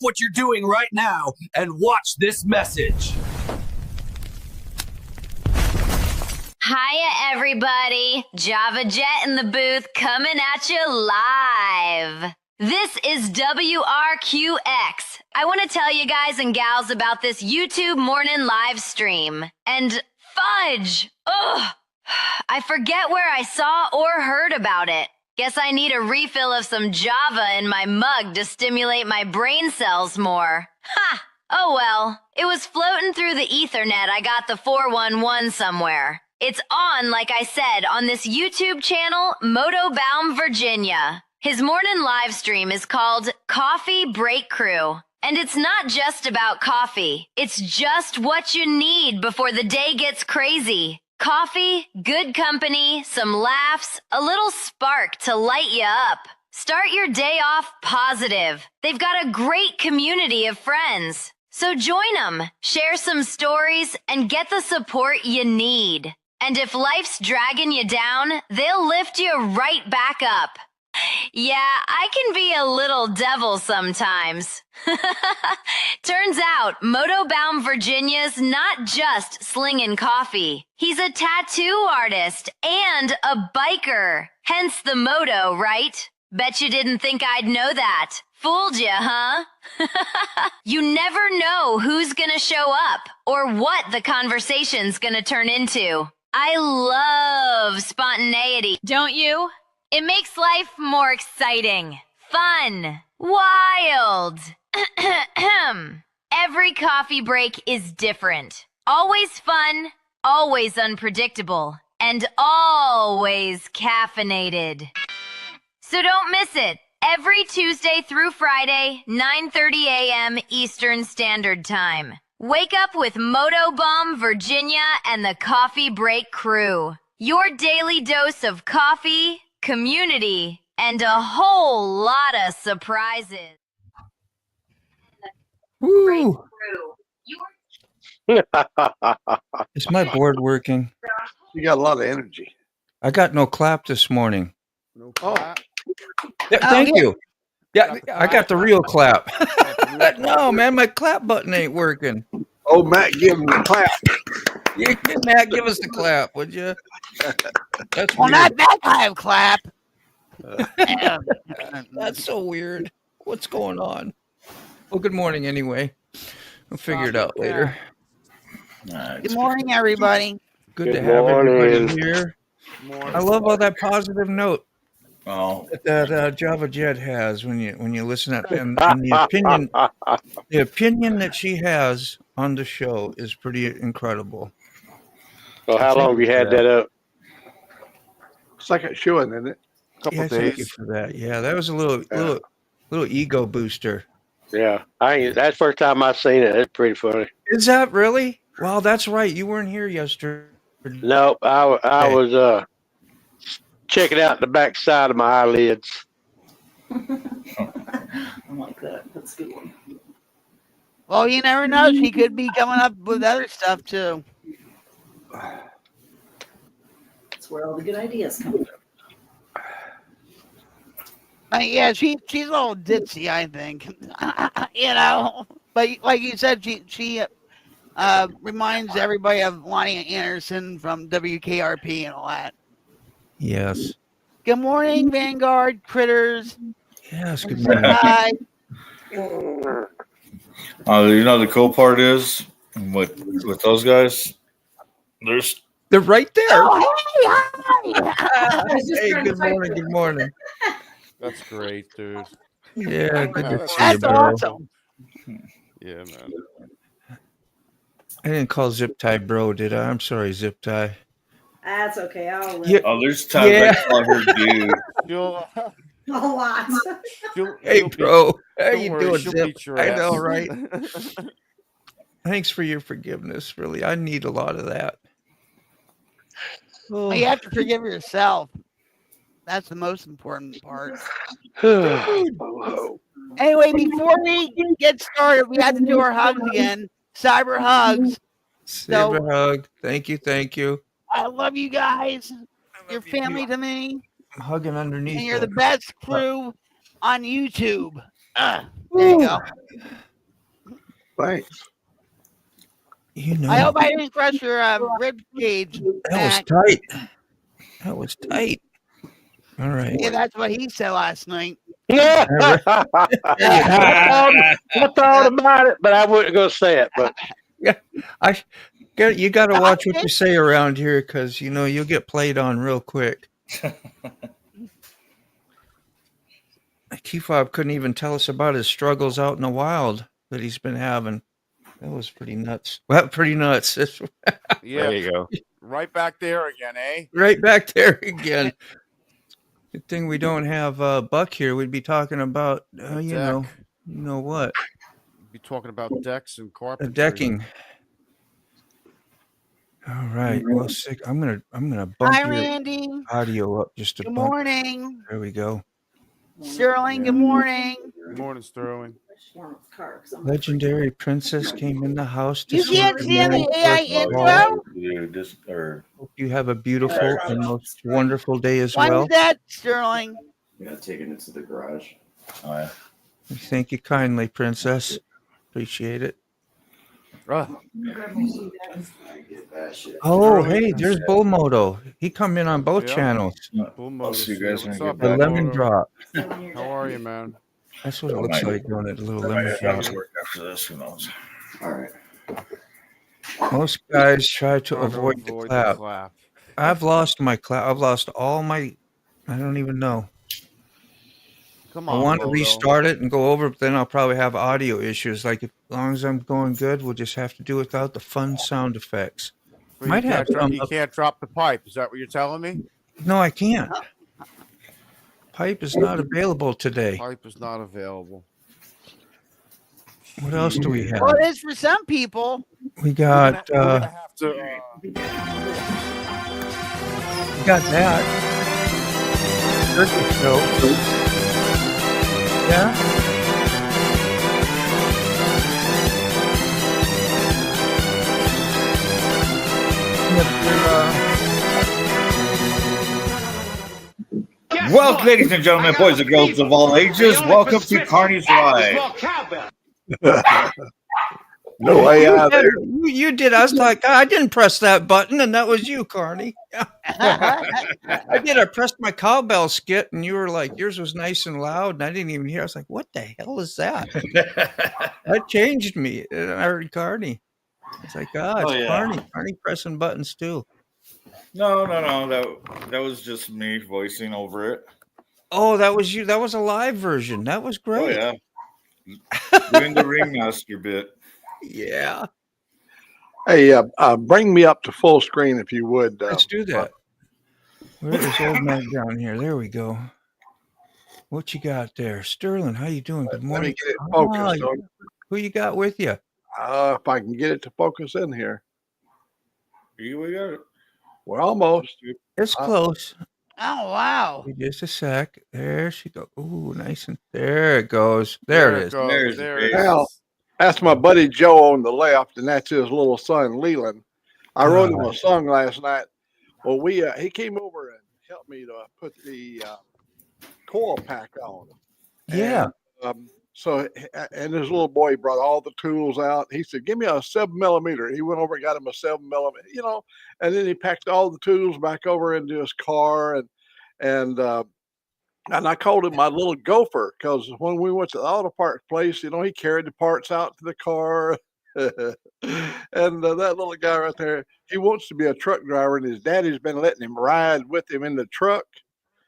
what you're doing right now and watch this message. Hiya, everybody. Java Jet in the booth coming at you live. This is WRQX. I want to tell you guys and gals about this YouTube morning live stream. And fudge! Ugh! I forget where I saw or heard about it. Guess I need a refill of some Java in my mug to stimulate my brain cells more. Ha! Oh well. It was floating through the Ethernet. I got the 411 somewhere. It's on, like I said, on this YouTube channel, MotoBaum Virginia. His morning live stream is called Cawffee Break Crew. And it's not just about coffee. It's just what you need before the day gets crazy. Coffee, good company, some laughs, a little spark to light you up. Start your day off positive. They've got a great community of friends. So join them, share some stories, and get the support you need. And if life's dragging you down, they'll lift you right back up. Yeah, I can be a little devil sometimes. Turns out, MotoBaum Virginia's not just slinging coffee. He's a tattoo artist and a biker. Hence the moto, right? Bet you didn't think I'd know that. Fooled you, huh? You never know who's gonna show up or what the conversation's gonna turn into. I love spontaneity, don't you? It makes life more exciting, fun, wild. Every coffee break is different. Always fun, always unpredictable, and always caffeinated. So don't miss it. Every Tuesday through Friday, 9:30 a.m. Eastern Standard Time. Wake up with MotoBaum Virginia and the Cawffee Break crew. Your daily dose of coffee, community, and a whole lot of surprises. Woo. Is my board working? You got a lot of energy. I got no clap this morning. No clap. Yeah, thank you. Yeah, I got the real clap. No, man, my clap button ain't working. Oh, Matt, give him the clap. Yeah, Matt, give us the clap, would you? That's well, weird. not that kind of clap. That's so weird. What's going on? Well, good morning anyway. We'll figure it out later. Good morning, everybody. Good to have everybody here. I love all that positive note that Java Jet has when you listen to and the opinion that she has on the show is pretty incredible. Well, how long have you had that up? Second showing, isn't it? Yeah, thank you for that. Yeah, that was a little ego booster. Yeah, that's the first time I've seen it. It's pretty funny. Is that really? Well, that's right. You weren't here yesterday. Nope, I was checking out the back side of my eyelids. I like that. That's a good one. Well, you never know. She could be coming up with other stuff too. That's where all the good ideas come from. Yeah, she's a little ditzy, I think. You know, but like you said, she reminds everybody of Lonnie Anderson from WKRP and all that. Yes. Good morning, Vanguard Critters. Yes, good morning. Hi. You know the cool part is with those guys, they're right there. Oh, hey, hi. Hey, good morning. Good morning. That's great, dude. Yeah, good to see you, That's bro. awesome. Yeah, man. I didn't call Zip Tie bro, did I? I'm sorry, Zip Tie. That's okay. I'll let Yeah. Oh, there's times I call her dude. a lot. Hey, bro. How don't you worry, doing, she'll Zip? beat your I know, ass. right? Thanks for your forgiveness, really. I need a lot of that. Well, you have to forgive yourself. That's the most important part. Anyway, before we get started, we have to do our hugs again. Cyber hugs. Cyber hug. Thank you. Thank you. I love you guys. You're family to me. I'm hugging underneath. And you're the best crew on YouTube. There you go. Thanks. You know, I hope I didn't crush your rib cage. that was tight. That was tight. All right. Yeah, that's what he said last night. Yeah. I thought about it, but I wasn't going to say it. But yeah, you got to watch what you say around here because you know you'll get played on real quick. Keyfob couldn't even tell us about his struggles out in the wild that he's been having. That was pretty nuts. Well, pretty nuts. Yeah, there you go. Right back there again, eh? Right back there again. Good thing we don't have Buck here. We'd be talking about, you know what? We'd be talking about decks and carpet. Decking. All right. Well, sick. I'm gonna bump your Randy. audio up just a Good bump. morning. There we go. Sterling, good morning. Good morning, Sterling. Legendary Princess came in the house. To You can't see the AI intro? Hope you have a beautiful and most wonderful day as well. When's that, Sterling? Yeah, taking it to the garage. Oh, yeah. Thank you kindly, Princess. Appreciate it. Oh, hey, there's Bull Moto. He come in on both channels. I'll see you guys when I get The back. lemon drop. How are you, man? That's what it looks like doing it. A little lemon drop. After this, who knows? All right. Most guys try to avoid the clap. I've lost my clap. I've lost all my. I don't even know. Come I on, want to Moto. restart it and go over, but then I'll probably have audio issues. Like, as long as I'm going good, we'll just have to do without the fun sound effects. Well, Might have you can't drop the pipe. Is that what you're telling me? No, I can't. Pipe is not available today. Pipe is not available. What else do we have? Well, it is for some people. We got We're gonna have to, we got that. Turkey show. Yeah. Well, ladies and gentlemen, boys and girls of all ages, welcome to Carney's Ride. No way out there. You did. I was like, I didn't press that button, and that was you, Carney. I did. I pressed my cowbell skit, and you were like, yours was nice and loud, and I didn't even hear. I was like, what the hell is that? That changed me. And I heard Carney. It's like, it's Carney. Carney pressing buttons too. No. That was just me voicing over it. Oh, that was you. That was a live version. That was great. Oh, yeah. Doing the ringmaster bit. Yeah. Hey, bring me up to full screen if you would. Let's do that. Where is old Matt down here? There we go. What you got there? Sterling, how you doing? Good morning. Let me get it focused. Who you got with you? If I can get it to focus in here. Here we go. We're almost. It's close. Oh, wow. Just a sec. There she goes. Ooh, nice. And there it goes. There it is. There it is. Now, that's my buddy Joe on the left, and that's his little son, Leland. I wrote him a song last night. Well, he came over and helped me to put the coil pack on. Yeah. And, and his little boy brought all the tools out. He said, give me a 7mm. He went over and got him a 7mm, and then he packed all the tools back over into his car. And I called him my little gopher because when we went to the auto parts place, he carried the parts out to the car. And that little guy right there, he wants to be a truck driver, and his daddy's been letting him ride with him in the truck.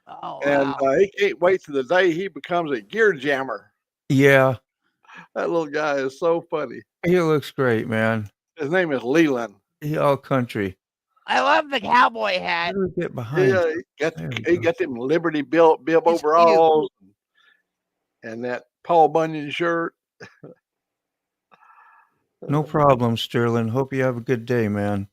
Oh, and he can't wait till the day he becomes a gear jammer. Yeah. That little guy is so funny. He looks great, man. His name is Leland. He all country. I love the cowboy hat. How do we get behind? Yeah, he got them Liberty bib overalls and that Paul Bunyan shirt. No problem, Sterling. Hope you have a good day, man.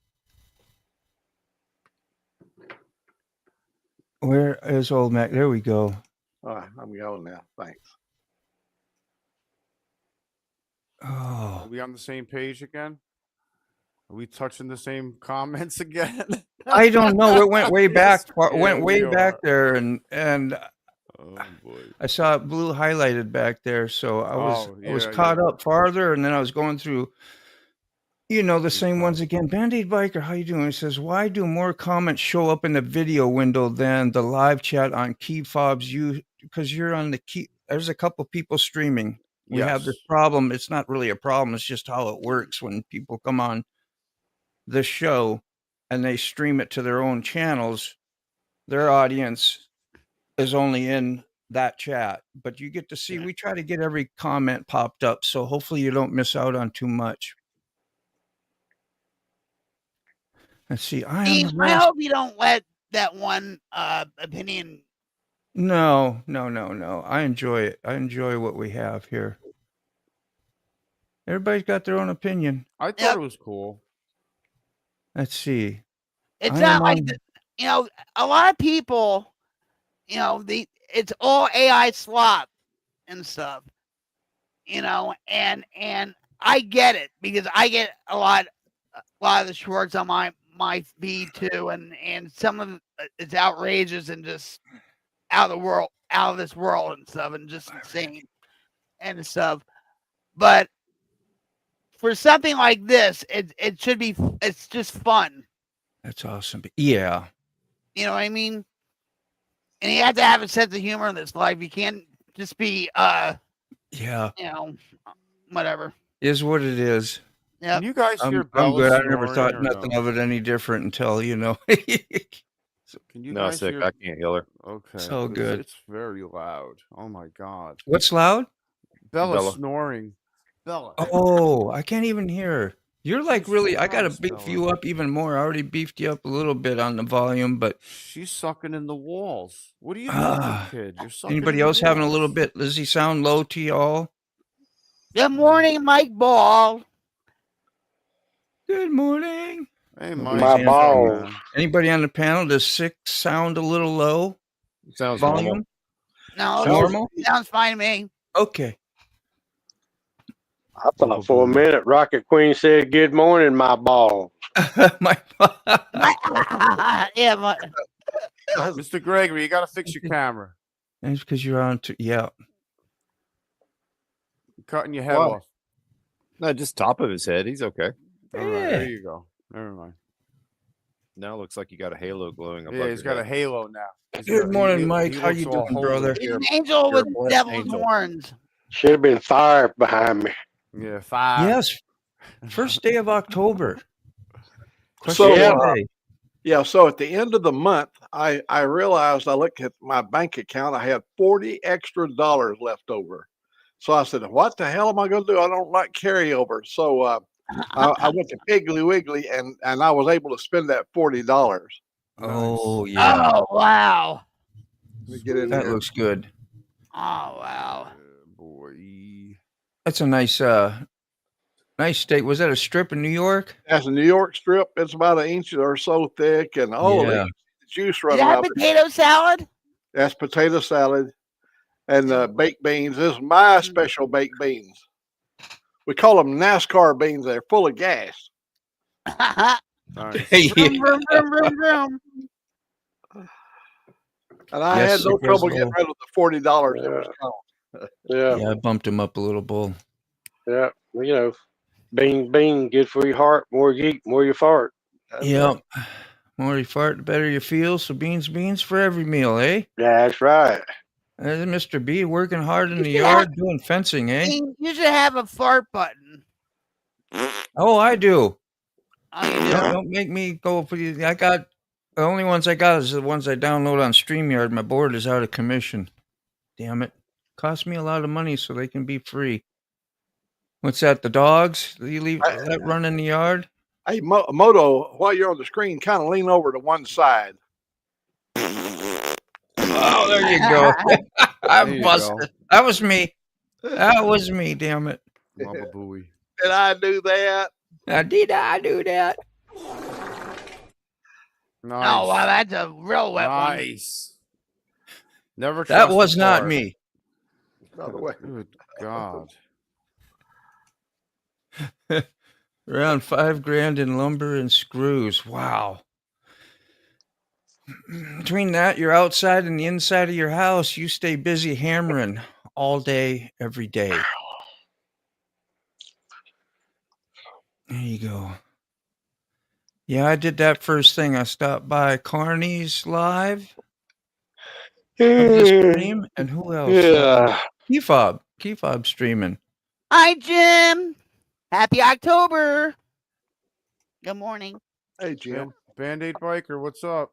Where is old Mac? There we go. All right, I'm going now. Thanks. Oh. Are we on the same page again? Are we touching the same comments again? I don't know. It went way back. Yes, Went way we back are. there, and Oh boy. I saw it blue highlighted back there, so I was caught up farther, and then I was going through, the same ones again. Band-Aid Biker, how you doing? It says, why do more comments show up in the video window than the live chat on key fobs? Because you're on the key. There's a couple people streaming. We have this problem. It's not really a problem. It's just how it works when people come on the show and they stream it to their own channels. Their audience is only in that chat, but you get to see, we try to get every comment popped up. So hopefully you don't miss out on too much. Let's see. I hope you don't let that one opinion. No. I enjoy it. I enjoy what we have here. Everybody's got their own opinion. I thought it was cool. Let's see. It's not like, a lot of people, it's all AI slop and stuff, and I get it because I get a lot of the shorts on my feed too, and some of it's outrageous and just out of this world and stuff, and just insane and stuff. But for something like this, it should be. It's just fun. That's awesome. Yeah. You know what I mean? And you have to have a sense of humor in this life. You can't just be whatever. Is what it is. Yeah. Can you guys hear I'm good. I Bella never thought snoring or nothing no? of it any different until, So can you No, guys sick. hear? I can't hear her. Okay. So good. It's very loud. Oh my god. What's loud? Bella snoring. Bella. Oh, I can't even hear her. You're like really, I got to Nice, beef Bella. you up even more. I already beefed you up a little bit on the volume, but She's sucking in the walls. What are you doing, kid? You're sucking. anybody in the else having a walls. little bit? Does he sound low to y'all? Good morning, Mike Ball. Good morning. Hey, Nobody's My answering. balls. Anybody on the panel? Does 6 sound a little low? Sounds Volume? normal. No, Normal? sounds fine to me. Okay. I thought for a minute Rocket Queen said, "Good morning, my balls." My Yeah, but Mr. Gregory, you gotta fix your camera. That's because you're on to, yeah. You're cutting your head What? off. No, just top of his head. He's okay. All right, there you go. Never mind. Now it looks like you got a halo glowing above Yeah, he's got your a head. halo now. Good morning, Mike. How looks you all doing, holy. brother? he's an angel with You're a devil's angel. horns. Should have been fire behind me. Yeah, 5. Yes. First day of October. So, Question at the end of the month, I realized, I looked at my bank account, I had $40 extra left over. So I said, what the hell am I going to do? I don't like carryover. So I went to Piggly Wiggly and I was able to spend that $40. Oh, yeah. Oh wow. Let me get in That here. looks good. Oh wow. Boy. That's a nice steak. Was that a strip in New York? That's a New York strip. It's about an inch or so thick, and holy Yeah. juice Is running that out. potato salad? That's potato salad and baked beans. This is my special baked beans. We call them NASCAR beans. They're full of gas. Nice. Vroom, vroom, vroom, vroom, vroom. And I Yes, had no it trouble was getting rid of the $40 that was gone. Yeah, Yeah, I bumped him up a little bowl. yeah. Well, bean, good for your heart. More you eat, more you fart. Yep. More you fart, the better you feel. So beans for every meal, eh? That's right. There's Mr. B working hard in the should yard doing fencing, eh? You should have a fart button. Oh, I do. Oh, you do? Don't make me go for you. I got the only ones I got is the ones I download on StreamYard. My board is out of commission. Damn it. Cost me a lot of money so they can be free. What's that? The dogs? You leave that run in the yard? Hey, Moto, while you're on the screen, kind of lean over to one side. Oh, there you go. I busted. That was me. That was me, damn it. Mama Booey. Did I do that? Did I do that? Nice. Oh wow, that's a real wet one. Nice. Never. That trust was a not fart. me. Another way. Good God. Around $5,000 in lumber and screws. Wow. Between that, you're outside and the inside of your house. You stay busy hammering all day, every day. There you go. Yeah, I did that first thing. I stopped by Carney's live of the stream, and who else? Yeah. Keyfob streaming. Hi, Jim. Happy October. Good morning. Hey, Jim. Band-Aid Biker, what's up?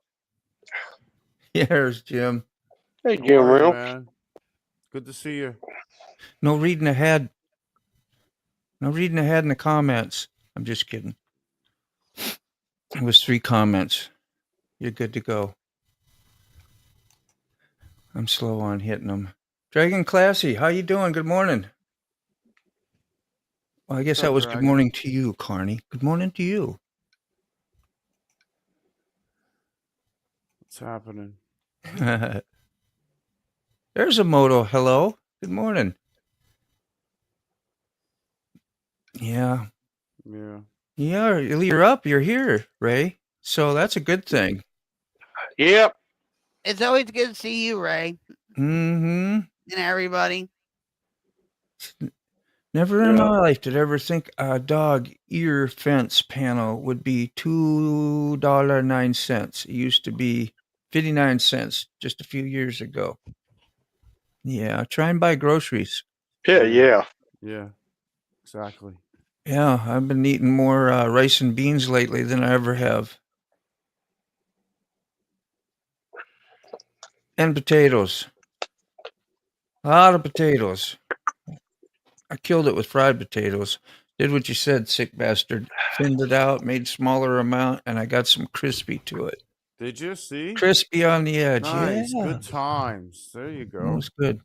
Yeah, there's Jim. Hey, How Jim, are you, real. man? Good to see you. No reading ahead. No reading ahead in the comments. I'm just kidding. It was 3 comments. You're good to go. I'm slow on hitting them. Dragon Classy, how you doing? Good morning. Well, I guess What's up, that was Dragon? good morning to you, Carney. Good morning to you. What's happening? There's a moto. Hello. Good morning. Yeah. Yeah. Yeah, you're up. You're here, Ray. So that's a good thing. Yep. It's always good to see you, Ray, Mm-hmm. and everybody. Never in my life did I ever think a dog ear fence panel would be $2.09. It used to be 59 cents just a few years ago. Yeah, try and buy groceries. Yeah. Yeah. Exactly. Yeah, I've been eating more rice and beans lately than I ever have. And potatoes. A lot of potatoes. I killed it with fried potatoes. Did what you said, sick bastard. Thinned it out, made smaller amount, and I got some crispy to it. Did you see? Crispy on the edge. Nice. Yeah. Good times. There you It go. was good.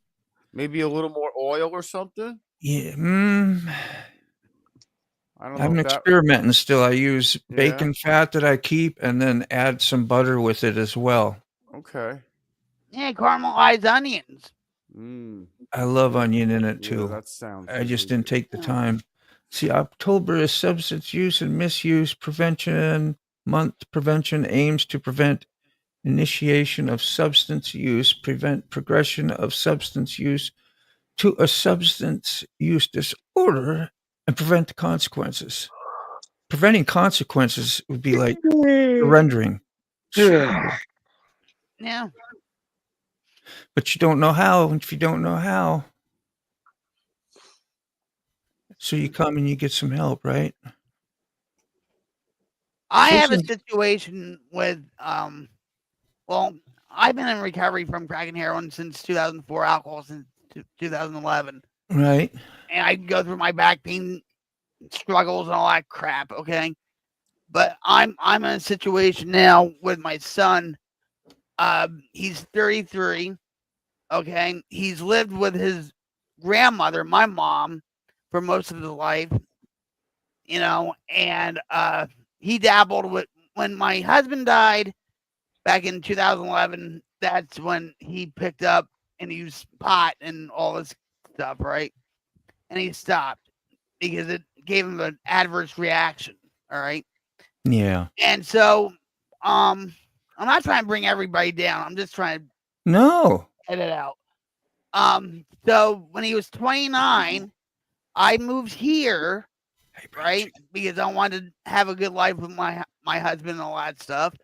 Maybe a little more oil or something? Yeah. I don't know. I'm if that... experimenting still. I use Yeah? bacon fat that I keep and then add some butter with it as well. Okay. Yeah, caramelized onions. I love onion in it too. That sounds I just didn't take the time. See, October is Substance Use and Misuse Prevention Month. Prevention aims to prevent initiation of substance use, prevent progression of substance use to a substance use disorder, and prevent the consequences. Preventing consequences would be like surrendering. Yeah. But you don't know how. If you don't know how, so you come and you get some help, right? I have a situation with well, I've been in recovery from crack and heroin since 2004, alcohol since 2011. Right. And I go through my back pain struggles and all that crap, okay? But I'm in a situation now with my son. He's 33. Okay. He's lived with his grandmother, my mom, for most of his life, you know, and he dabbled with when my husband died back in 2011. That's when he picked up and used pot and all this stuff, right? And he stopped because it gave him an adverse reaction. All right. Yeah. And so I'm not trying to bring everybody down. I'm just trying to get it out. So when he was 29, I moved here, right? Because I wanted to have a good life with my husband and all that stuff.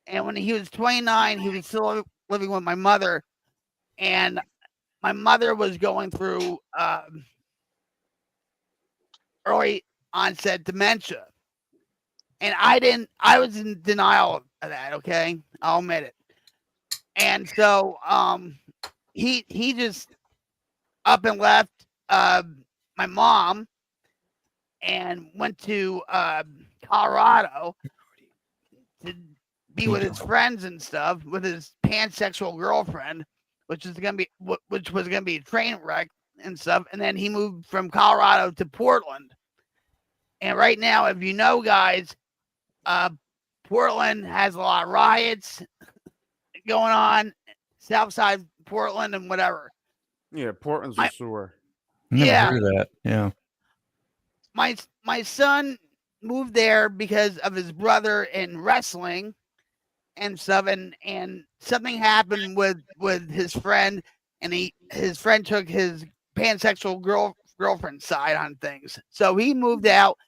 And when he was 29, he was still living with my mother, and my mother was going through early onset dementia. And I was in denial of that, okay? I'll admit it. And so he just up and left my mom and went to Colorado to be with his friends and stuff, with his pansexual girlfriend, which was gonna be a train wreck and stuff. And then he moved from Colorado to Portland. And right now, if you know, guys, Portland has a lot of riots going on, South Side Portland and whatever. Yeah, Portland's a sewer. Never heard of that. Yeah. My son moved there because of his brother in wrestling, and stuff, and something happened with his friend, and his friend took his pansexual girlfriend's side on things. So he moved out.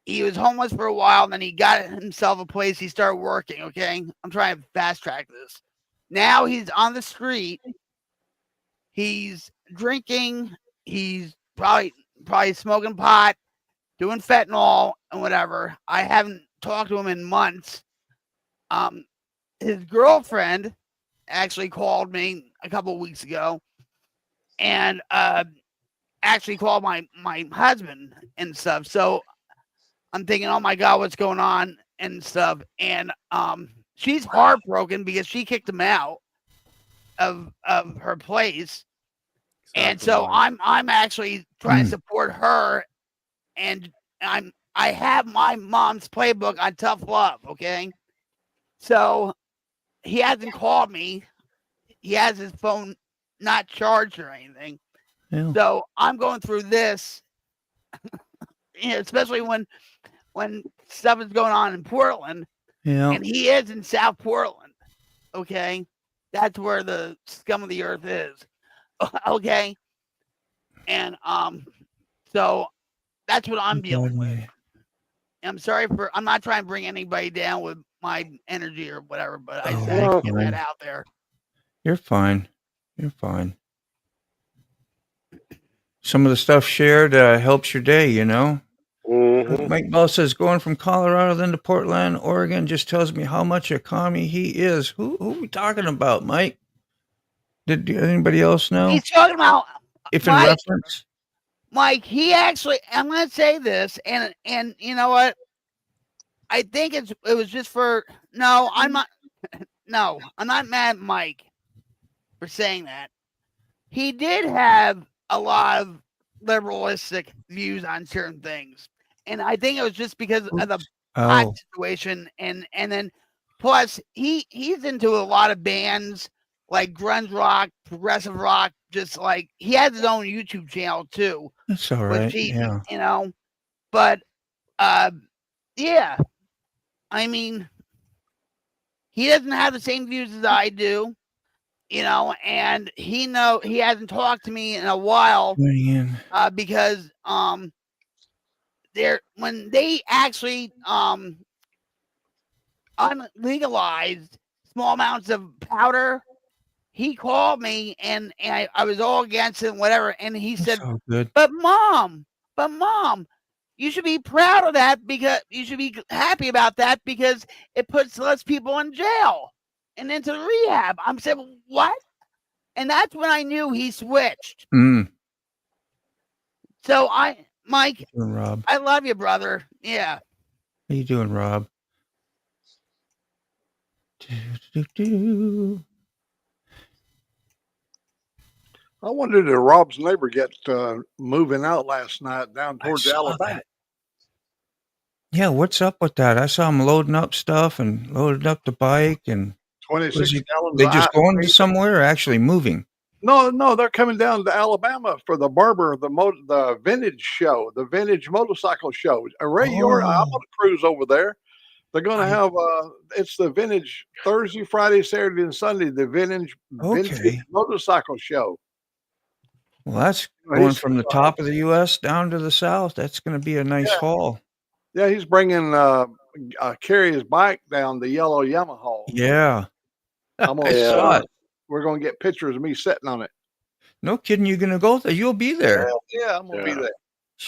He was homeless for a while, and then he got himself a place. He started working. Okay, I'm trying to fast track this. Now he's on the street. He's drinking. He's probably smoking pot, doing fentanyl and whatever. I haven't talked to him in months. His girlfriend actually called me a couple of weeks ago, and actually called my husband and stuff. So I'm thinking, oh my God, what's going on and stuff. And she's heartbroken because she kicked him out of her place. And so I'm actually trying to support her, and I have my mom's playbook on tough love. Okay, so he hasn't called me. He has his phone not charged or anything. Yeah. So I'm going through this, especially when stuff is going on in Portland. Yeah, and he is in South Portland. Okay, that's where the scum of the earth is. Okay, and so that's what I'm dealing with. I'm sorry I'm not trying to bring anybody down with my energy or whatever, but I just get that out there. You're fine. You're fine. Some of the stuff shared helps your day, you know. Mm-hmm. Mike Bell says going from Colorado then to Portland, Oregon just tells me how much a commie he is. Who are we talking about, Mike? Did anybody else know? He's talking about if in reference. Mike, he actually, I'm going to say this, and you know what? I think it was just for, I'm not mad at Mike for saying that. He did have a lot of liberalistic views on certain things. And I think it was just because of the pot situation. And then plus he's into a lot of bands like grunge rock, progressive rock, just like he has his own YouTube channel too. That's all right. Yeah. You know, but yeah. I mean, he doesn't have the same views as I do, you know, and he hasn't talked to me in a while because when they actually unlegalized small amounts of powder, he called me and I was all against it and whatever, and he said, but mom, you should be proud of that, because you should be happy about that, because it puts less people in jail and into rehab. I'm saying, what? And that's when I knew he switched. So Mike, Rob, I love you, brother. Yeah. How you doing, Rob? I wondered if Rob's neighbor get moving out last night down towards Alabama. Yeah, what's up with that? I saw him loading up stuff and loaded up the bike and 26 gallons. They just going somewhere or actually moving? No, they're coming down to Alabama for the the vintage show, the vintage motorcycle show. Ray, I'm on a cruise over there. They're going to have it's the vintage Thursday, Friday, Saturday, and Sunday. The vintage motorcycle show. Well, that's going from the top of the U.S. down to the south. That's going to be a nice haul. Yeah, he's bringing carry his bike down the yellow Yamaha. Yeah, I'm gonna saw it. We're going to get pictures of me sitting on it. No kidding, you're going to go there. You'll be there. Yeah, I'm going to be there.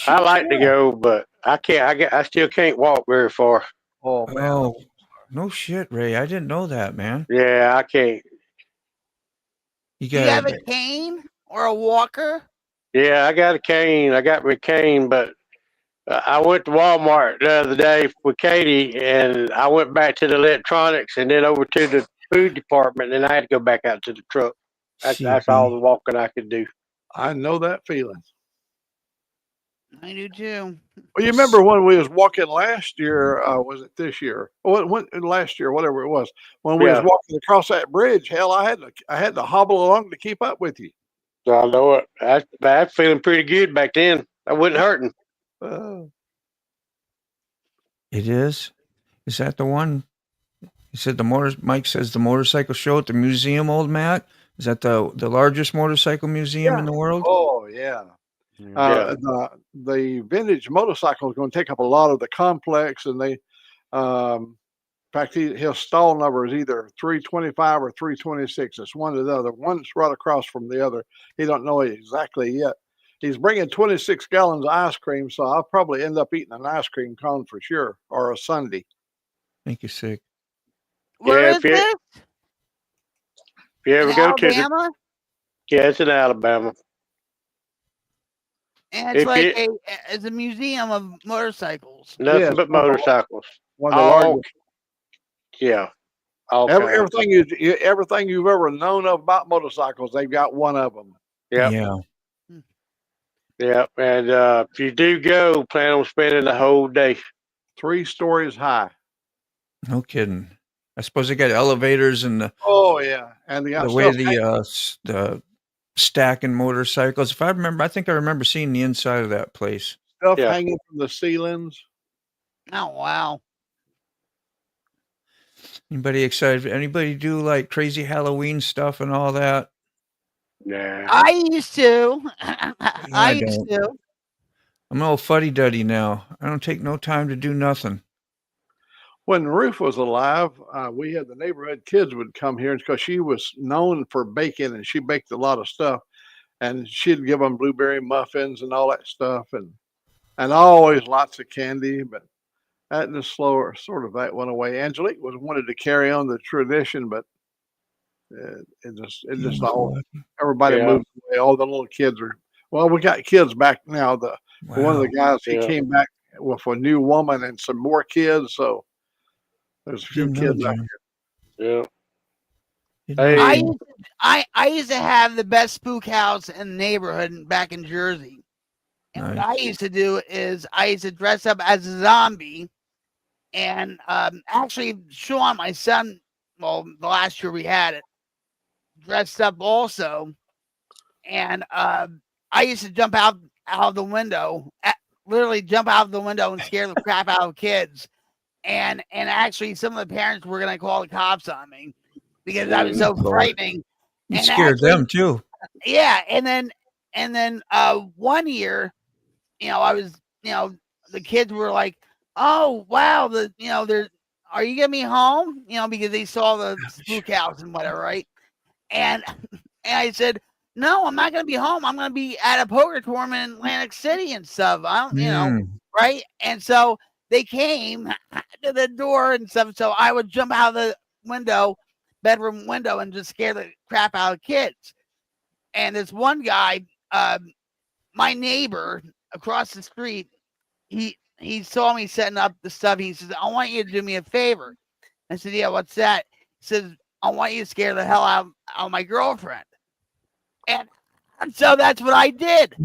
I like to go, but I can't. I still can't walk very far. Oh, man. Oh, no shit, Ray. I didn't know that, man. Yeah, I can't. Do you have a cane or a walker? Yeah, I got a cane. I got my cane, but I went to Walmart the other day with Katie, and I went back to the electronics and then over to the food department, and I had to go back out to the truck. That's all the walking I could do. I know that feeling. I do too. Well, you remember when we was walking last year? Was it this year? Last year, whatever it was. When we was walking across that bridge, hell, I had to hobble along to keep up with you. I know it. I was feeling pretty good back then. I wasn't hurting. It is. Is that the one? He said Mike says the motorcycle show at the museum, old Matt. Is that the largest motorcycle museum in the world? Oh yeah. The vintage motorcycle is going to take up a lot of the complex, and they, in fact, his stall number is either 325 or 326. It's one or the other. One's right across from the other. He don't know exactly yet. He's bringing 26 gallons of ice cream, so I'll probably end up eating an ice cream cone for sure, or a sundae. Make you sick. Where is this? If you ever In go Alabama? it's in Alabama. And it's it's a museum of motorcycles. Nothing but motorcycles. One of the largest. Yeah. Everything you've ever known about motorcycles, they've got one of them. Yeah. Yeah. And if you do go, plan on spending the whole day. 3 stories high. No kidding. I suppose they got elevators and the and the way the stacking motorcycles. If I remember, I think I remember seeing the inside of that place. Stuff hanging from the ceilings. Oh wow! Anybody excited? Anybody do like crazy Halloween stuff and all that? Yeah, I used to. I used to. I'm an old fuddy-duddy now. I don't take no time to do nothing. When Ruth was alive, we had the neighborhood kids would come here because she was known for baking, and she baked a lot of stuff. And she'd give them blueberry muffins and all that stuff, and always lots of candy. But that just that went away. Angelique wanted to carry on the tradition, but everybody moved away. All the little kids are. Well, we got kids back now. One of the guys he came back with a new woman and some more kids, so. There's a few kids out here. Yeah. Hey. I used to have the best spook house in the neighborhood back in Jersey. And what I used to do is I used to dress up as a zombie. And actually, Sean, my son, the last year we had it, dressed up also. And I used to jump out of the window, literally jump out of the window and scare the crap out of kids. And actually, some of the parents were going to call the cops on me because I was so frightening. You scared them too. Yeah, and then 1 year, I was, the kids were like, "Oh wow, are you getting me home?" Because they saw the spook house and whatever, right? And I said, "No, I'm not going to be home. I'm going to be at a poker tournament in Atlantic City and stuff. I don't, right?" And so they came to the door and stuff. So I would jump out of the bedroom window, and just scare the crap out of kids. And this one guy, my neighbor across the street, he saw me setting up the stuff. He says, "I want you to do me a favor." I said, "Yeah, what's that?" He says, "I want you to scare the hell out of my girlfriend." And so that's what I did.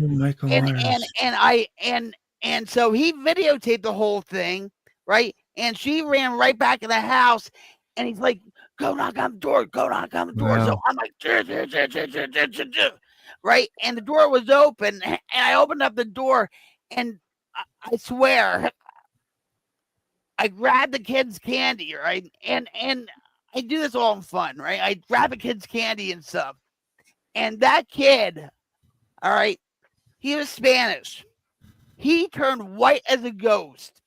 And so he videotaped the whole thing, right? And she ran right back in the house, and he's like, "Go knock on the door, go knock on the door." Wow. So I'm like, right? And the door was open, and I opened up the door, and I swear, I grabbed the kids' candy, right? And I do this all in fun, right? I grab the kids' candy and stuff. And that kid, all right, he was Spanish. He turned white as a ghost.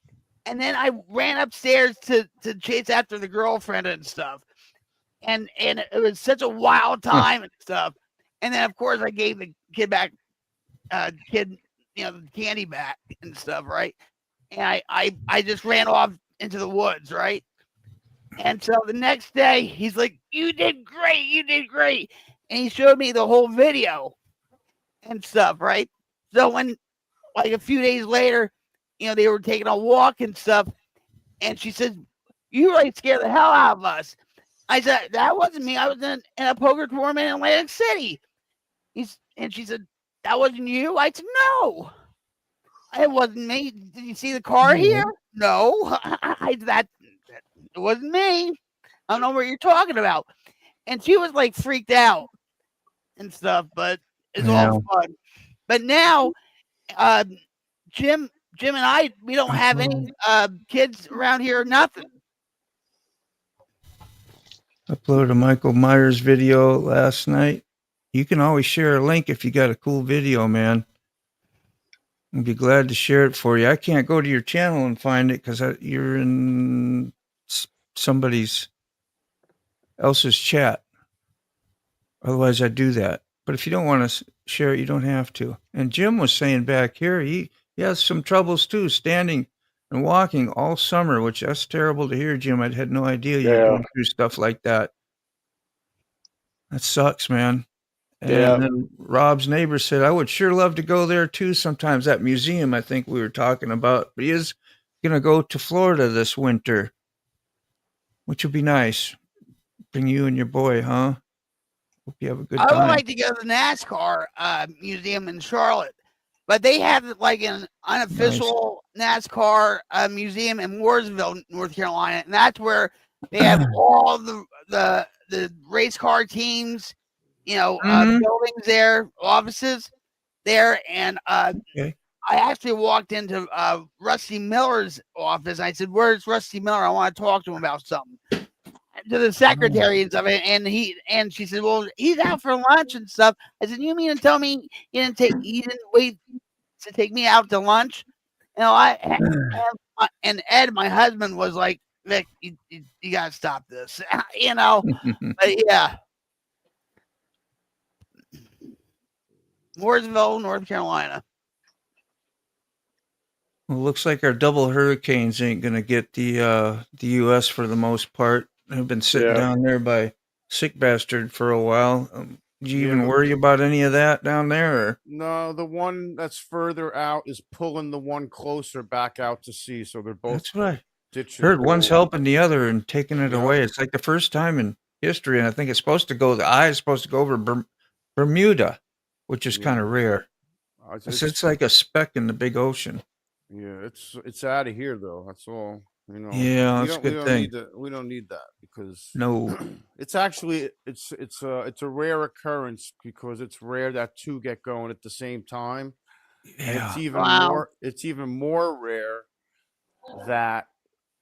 And then I ran upstairs to chase after the girlfriend and stuff. And it was such a wild time and stuff. And then, of course, I gave the kid back, the candy back and stuff, right? And I just ran off into the woods, right? And so the next day, he's like, "You did great, you did great." And he showed me the whole video and stuff, right? So when, like a few days later, they were taking a walk and stuff, and she said, "You really scared the hell out of us." I said, "That wasn't me. I was in a poker tournament in Atlantic City." And she said, "That wasn't you?" I said, "No, it wasn't me. Did you see the car here?" "No." It wasn't me. I don't know what you're talking about. And she was like freaked out and stuff, but it's all fun. But now, Jim and I, we don't have any kids around here or nothing. Uploaded a Michael Myers video last night. You can always share a link if you got a cool video, man. I'd be glad to share it for you. I can't go to your channel and find it because you're in somebody's else's chat. Otherwise, I'd do that. But if you don't want to share it, you don't have to. And Jim was saying back here, he has some troubles too, standing and walking all summer, which that's terrible to hear, Jim. I had no idea you were going through stuff like that. That sucks, man. And then Rob's neighbor said, I would sure love to go there too sometimes, that museum I think we were talking about. But he is going to go to Florida this winter, which would be nice. Bring you and your boy, huh? Hope you have a good time. I would like to go to the NASCAR museum in Charlotte, but they have like an unofficial NASCAR museum in Mooresville, North Carolina, and that's where they have all the race car teams, buildings there, offices there, and I actually walked into Rusty Miller's office. I said, "Where's Rusty Miller? I want to talk to him about something." To the secretaries of it, and she said, "Well, he's out for lunch and stuff." I said, "You mean to tell me he didn't wait to take me out to lunch?" And Ed, my husband, was like, "Vic, you gotta stop this," But yeah, Mooresville, North Carolina. Well, looks like our double hurricanes ain't gonna get the U.S. for the most part. I've been sitting down there by Sick Bastard for a while. Do you even worry about any of that down there? Or? No, the one that's further out is pulling the one closer back out to sea. So they're both. That's what I heard. One's helping the other and taking it away. It's like the first time in history, and I think it's supposed to go. The eye is supposed to go over Bermuda, which is kind of rare. It's like a speck in the big ocean. Yeah, it's out of here though. That's all. Yeah, that's a good thing. We don't need that because it's actually it's a rare occurrence because it's rare that two get going at the same time. And it's even more rare that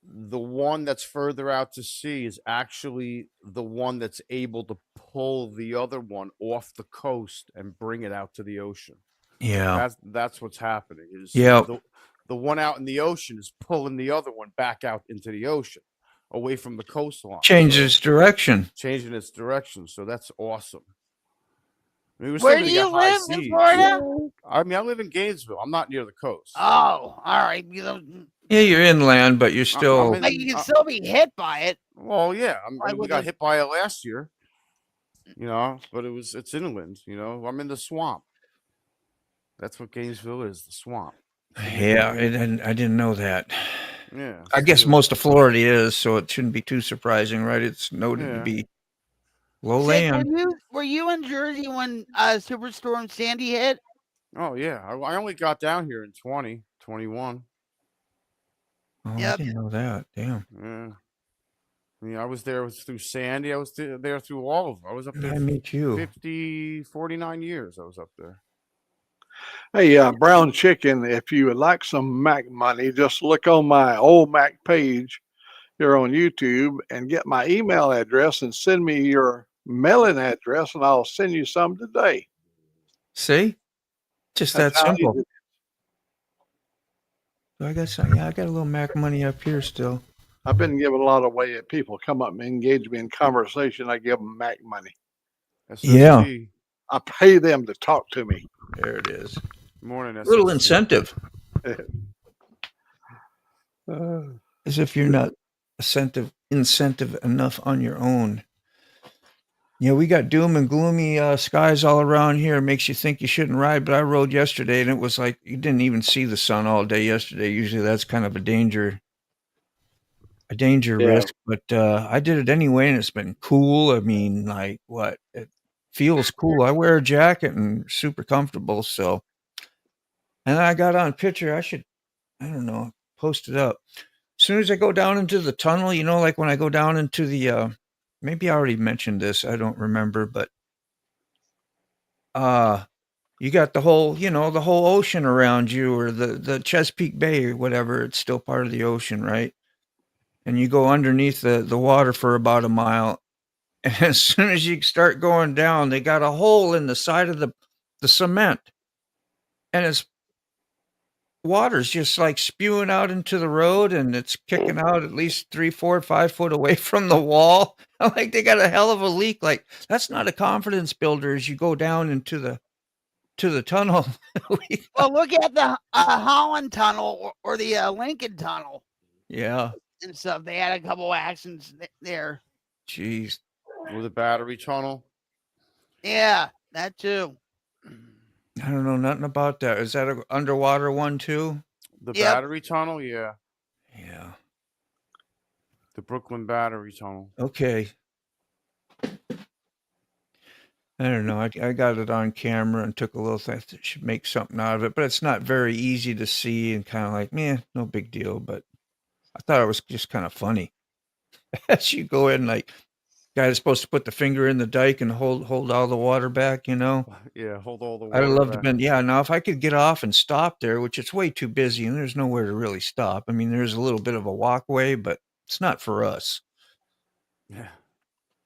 the one that's further out to sea is actually the one that's able to pull the other one off the coast and bring it out to the ocean. Yeah, that's what's happening. The one out in the ocean is pulling the other one back out into the ocean, away from the coastline. Changing its direction. So that's awesome. I mean, where do you live in Florida? I mean, I live in Gainesville. I'm not near the coast. Oh, all right. Yeah, you're inland, but you're still. You can still be hit by it. Well, yeah. We got hit by it last year. But it's inland. I'm in the swamp. That's what Gainesville is, the swamp. Yeah, I didn't know that. Yeah, I guess most of Florida is, so it shouldn't be too surprising, right? It's noted to be low land. Were you in Jersey when Superstorm Sandy hit? Oh yeah, I only got down here in 2021. Oh, I didn't know that. Damn. Yeah. I mean, I was there through Sandy. I was there through all of them. I was up there. I meet you. 49 years. I was up there. Hey, Brown Chicken, if you would like some Mac money, just look on my old Mac page here on YouTube and get my email address and send me your mailing address, and I'll send you some today. See? Just that simple. So I got a little Mac money up here still. I've been giving a lot away. If people come up and engage me in conversation, I give them Mac money. Yeah. I pay them to talk to me. There it is. Morning. A little incentive. As if you're not incentive enough on your own. We got doom and gloomy skies all around here. It makes you think you shouldn't ride, but I rode yesterday and it was like you didn't even see the sun all day yesterday. Usually that's kind of a danger risk, but I did it anyway and it's been cool. I mean, like what? It feels cool. I wear a jacket and super comfortable. So, and I got on picture. I don't know, post it up. As soon as I go down into the tunnel, like when I go down into the, maybe I already mentioned this. I don't remember, but, you got the whole ocean around you, or the Chesapeake Bay or whatever. It's still part of the ocean, right? And you go underneath the water for about a mile. And as soon as you start going down, they got a hole in the side of the cement. And it's water's just like spewing out into the road, and it's kicking out at least 3, 4, 5 foot away from the wall. Like they got a hell of a leak. Like that's not a confidence builder as you go down into the tunnel. Well, look at the Holland Tunnel or the Lincoln Tunnel. Yeah. And stuff. They had a couple accidents there. Jeez. With the battery tunnel. Yeah, that too. I don't know nothing about that. Is that an underwater one too? The battery tunnel, yeah. Yeah. The Brooklyn Battery Tunnel. Okay. I don't know. I got it on camera and took a little thing. I should make something out of it, but it's not very easy to see and kind of like, no big deal. But I thought it was just kind of funny. As you go in, like, guy is supposed to put the finger in the dike and hold all the water back, Yeah, hold all the water I'd love to back. been, now if I could get off and stop there, which it's way too busy and there's nowhere to really stop. I mean, there's a little bit of a walkway, but it's not for us. Yeah.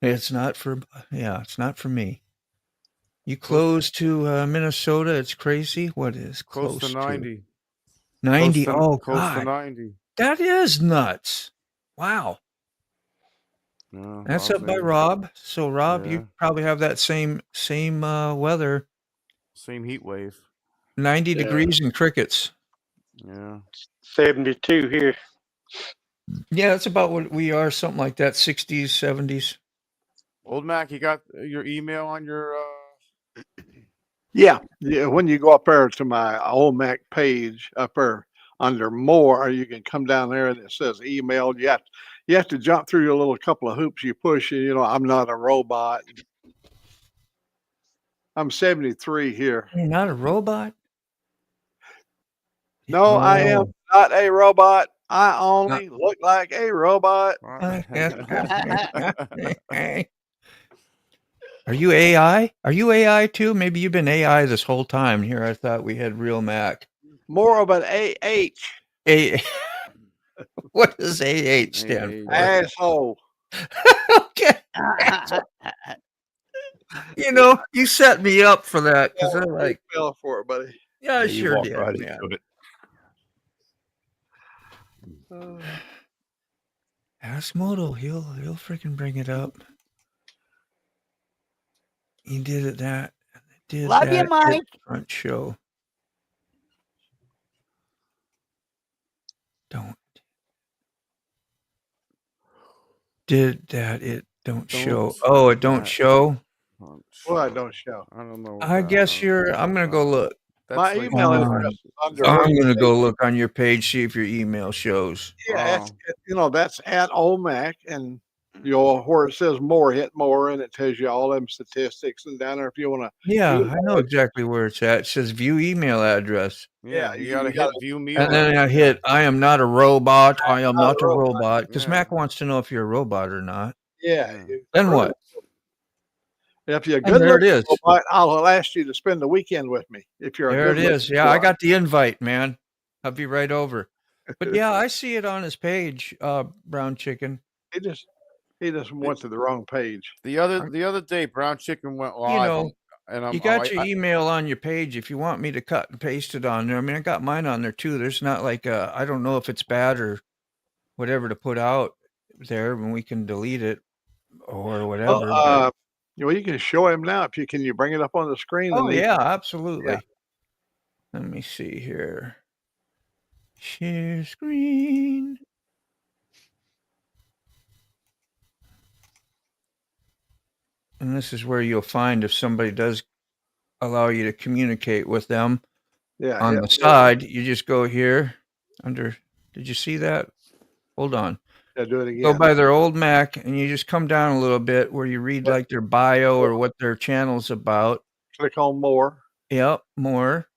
It's not for me. You close to Minnesota, it's crazy. What is Close to 90. 90? Close to God. 90. That is nuts. Wow. Yeah, That's I'll up by say. Rob. So Rob, Yeah. you probably have that same weather. Same heat wave. 90 degrees and crickets. Yeah. 72 here. Yeah, that's about what we are, something like that, 60s, 70s. Old Mac, you got your email on your Yeah. When you go up there to my old Mac page up there under more, you can come down there and it says email. You have to jump through a little couple of hoops you push. I'm not a robot. I'm 73 here. You're not a robot? No, I am not a robot. I only look like a robot. Are you AI? Are you AI too? Maybe you've been AI this whole time. Here, I thought we had real Mac. More of an AH. What does AH stand for? Asshole. Okay. You set me up for that because I like. Fell for it, buddy. Yeah, I You sure walked did. right Man. into it. Ask Moto. He'll freaking bring it up. He did it that. Did Love that you, Mike. Front show. Don't. Did that? It don't show. Oh, it don't show. What don't show? I don't know. I guess I'm gonna go look. My email address is under. I'm gonna go look on your page, see if your email shows. Yeah, that's at Old Mac, and where it says more, hit more, and it tells you all them statistics. And down there, if you want to. Yeah, I know exactly where it's at. It says view email address. Yeah, you gotta hit view me. And then I hit I am not a robot. I am not a robot. Because Mac wants to know if you're a robot or not. Yeah. Then what? If you're a And good there it is. robot, I'll ask you to spend the weekend with me. If you're There a it good is. Yeah, I got the invite, man. I'll be right over. But yeah, I see it on his page, Brown Chicken. He just went to the wrong page. The other day, Brown Chicken went live. You got your email on your page if you want me to cut and paste it on there. I mean, I got mine on there too. There's not like I don't know if it's bad or whatever to put out there when we can delete it or whatever. Well, you can show him now. Can you bring it up on the screen? Oh yeah, absolutely. Yeah. Let me see here. Share screen. And this is where you'll find if somebody does allow you to communicate with them. Yeah. On the side, you just go here under. Did you see that? Hold on. Yeah, do it again. Go by their old Mac, and you just come down a little bit where you read like their bio or what their channel's about. Click on more. Yep, more.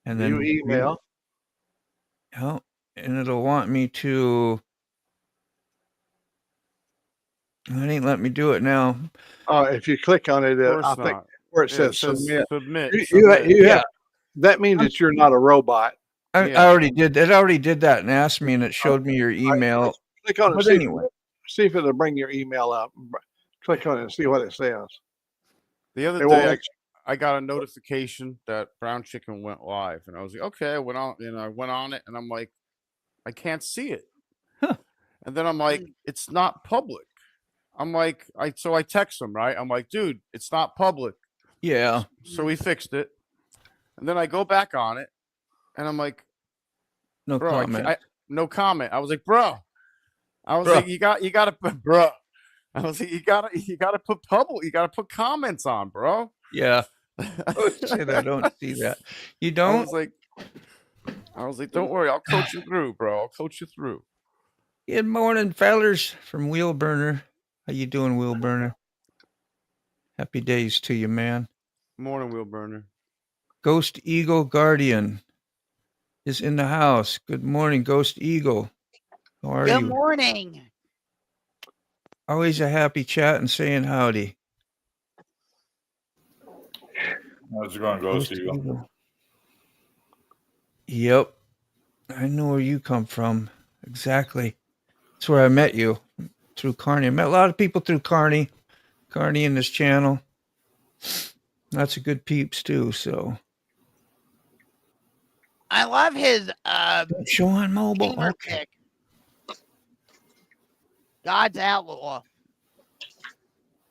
And then View email. Yep, and it'll want me to. It ain't let me do it now. If you click on it, I think where it says submit. That means that you're not a robot. I already did. It already did that and asked me, and it showed me your email. Click on it. But anyway, see if it'll bring your email up. Click on it and see what it says. The other It won't day, let I got a notification that Brown Chicken went live, and I was like, okay, I went on, I went on it, and I'm like, I can't see it. And then I'm like, it's not public. I'm like, so I text him, right? I'm like, dude, it's not public. Yeah. So we fixed it. And then I go back on it, and I'm like, No bro, comment. no comment. I was like, bro. I was Bro. like, you gotta put, bro. I was like, you gotta put public. You gotta put comments on, bro. Yeah. Say that. I don't see that. You I don't? was like, don't worry, I'll coach you through, bro. I'll coach you through. Good morning, fellers from Wheelburner. How you doing, Wheelburner? Happy days to you, man. Morning, Wheel Burner. Ghost Eagle Guardian is in the house. Good morning, Ghost Eagle. How are you? Good morning. Always a happy chat and saying howdy. How's it going, Ghost Eagle? Yep. I know where you come from. Exactly. That's where I met you, through Carney. I met a lot of people through Carney in this channel. Lots of good peeps too, so. I love his show on mobile. gamer Okay. pick. God's Outlaw.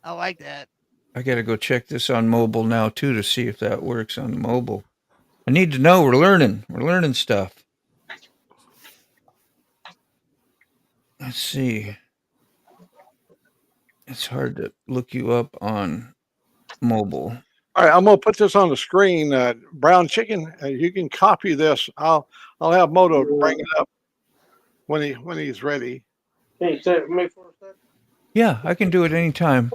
I like that. I got to go check this on mobile now too to see if that works on the mobile. I need to know. We're learning stuff. Let's see. It's hard to look you up on mobile. All right, I'm gonna put this on the screen. Brown Chicken, you can copy this. I'll have Moto bring it up when he's ready. Can you set me for a second? Yeah, I can do it anytime.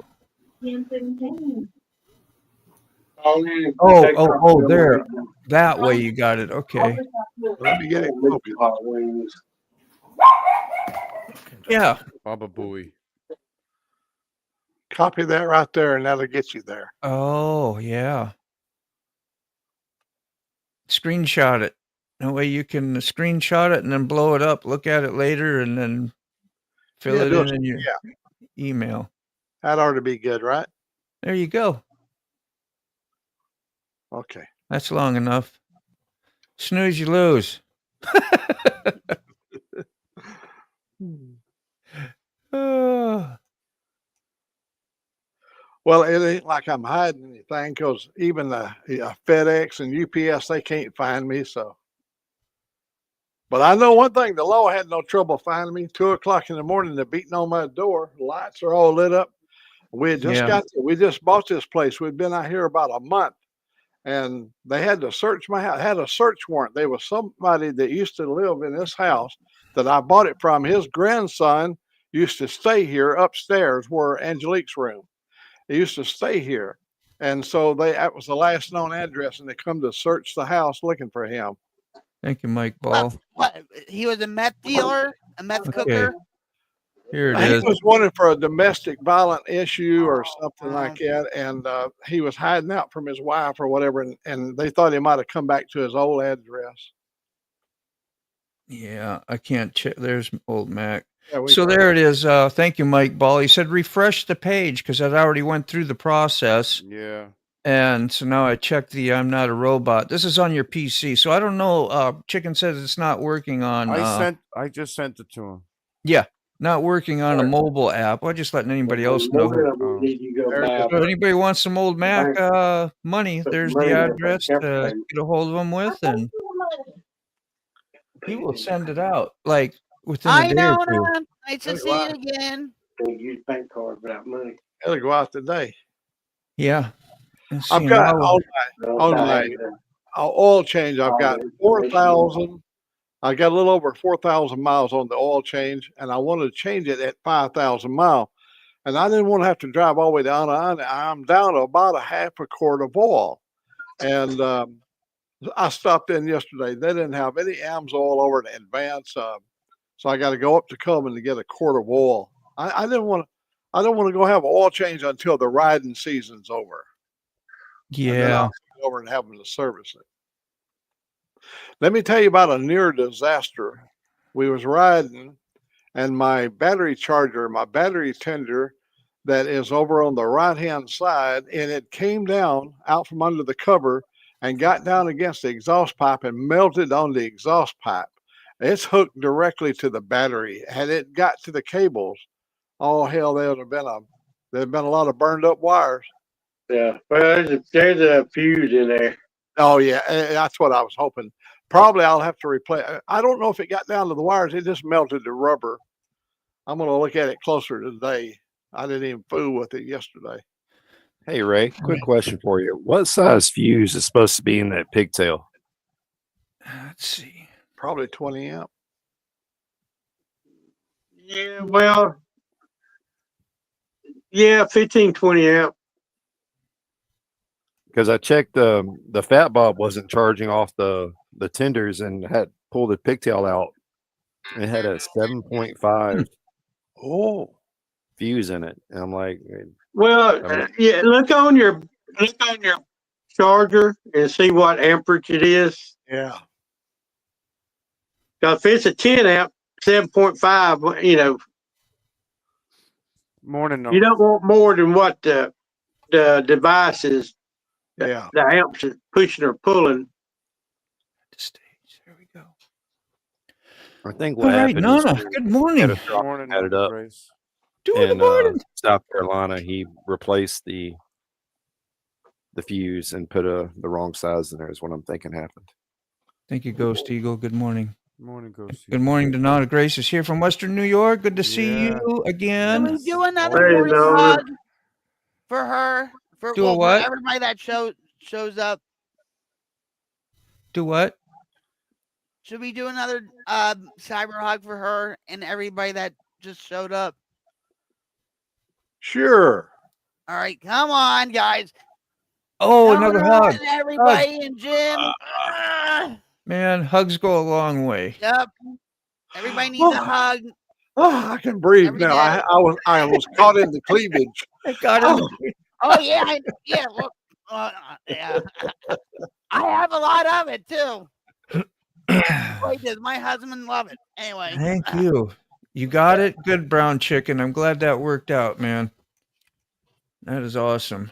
Oh, there. That way you got it. Okay. Let me get it. Yeah. Baba Booey. Copy that right there, and that'll get you there. Oh, yeah. Screenshot it. That way you can screenshot it and then blow it up, look at it later, and then fill it in your email. That ought to be good, right? There you go. Okay. That's long enough. Snooze, you lose. Oh. Well, it ain't like I'm hiding anything because even the FedEx and UPS, they can't find me. So, but I know one thing: the law had no trouble finding me. 2:00 in the morning, they're beating on my door. The lights are all lit up. We had just we just bought this place. We'd been out here about a month, and they had to search my house. Had a search warrant. There was somebody that used to live in this house that I bought it from. His grandson used to stay here upstairs, where Angelique's room. He used to stay here. And so that was the last known address, and they come to search the house looking for him. Thank you, Mike Ball. What? He was a meth dealer, a meth cooker. Here it is. He was wanted for a domestic violent issue or something like that, and he was hiding out from his wife or whatever, and they thought he might have come back to his old address. Yeah, I can't check. There's old Mac. Yeah, so there it is. Thank you, Mike Ball. He said refresh the page because I already went through the process. Yeah. And so now I checked the I'm not a robot. This is on your PC. So I don't know. Chicken says it's not working on. I just sent it to him. Yeah, not working on a mobile app. I'm just letting anybody else know. If anybody wants some old Mac money, there's the address to get a hold of them with, and he will send it out like within a day or two. Nice to see it again. Don't use bank card without money. It'll go out today. Yeah. I've got on my oil change. I've got 4,000. I got a little over 4,000 miles on the oil change, and I wanted to change it at 5,000 miles. And I didn't want to have to drive all the way down. I'm down to about a half a quart of oil. And I stopped in yesterday. They didn't have any AMS oil over in advance. So I got to go up to Coleman to get a quart of oil. I don't want to go have an oil change until the riding season's over. Yeah. Go over and have them to service it. Let me tell you about a near disaster. We was riding, and my battery charger, my battery tender, that is over on the right-hand side, and it came down out from under the cover and got down against the exhaust pipe and melted on the exhaust pipe. It's hooked directly to the battery. Had it got to the cables, oh hell, there'd have been a lot of burned up wires. Yeah, well, there's a fuse in there. Oh yeah, that's what I was hoping. Probably I'll have to replace. I don't know if it got down to the wires. It just melted the rubber. I'm going to look at it closer today. I didn't even fool with it yesterday. Hey, Ray, quick question for you. What size fuse is supposed to be in that pigtail? Let's see. Probably 20 amp. Yeah, well, yeah, 15, 20 amp. Because I checked the fat bob wasn't charging off the tenders and had pulled the pigtail out. It had a 7.5 fuse in it. And I'm like, well, yeah, look on your charger and see what amperage it is. Yeah. Because if it's a 10 amp, 7.5, you know, you don't want more than what the device is. Yeah. The amps is pushing or pulling. There we go. I think All what right, happened Nana, is good morning. Had it up. Good morning. South Carolina, he replaced the fuse and put the wrong size in there is what I'm thinking happened. Thank you, Ghost Eagle. Good morning. Morning, Ghost. Good morning, Donata Grace is here from Western New York. Good to see you again. Can we do another morning hug for her? For, Do a what? for everybody that shows up. Do what? Should we do another cyber hug for her and everybody that just showed up? Sure. All right, come on, guys. Oh, Come another on, hug. everybody and Jim. Man, hugs go a long way. Yep. Everybody needs a hug. Oh, I can breathe now. I was caught in the cleavage. I got him. Oh yeah, yeah. Well, yeah. I have a lot of it too. Boy, does my husband love it. Anyway. Thank you. You got it. Good, brown chicken. I'm glad that worked out, man. That is awesome.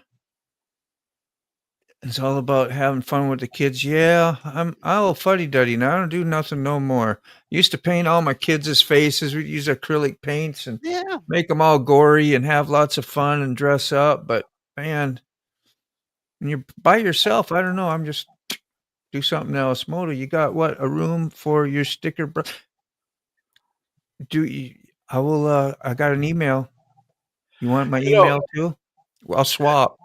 It's all about having fun with the kids. Yeah, I'm a fuddy-duddy now. I don't do nothing no more. Used to paint all my kids' faces. We'd use acrylic paints and make them all gory and have lots of fun and dress up. But, man, when you're by yourself, I don't know. I'm just do something else. Moto, you got what? A room for your sticker? I got an email. You want my email too? Well, I'll swap.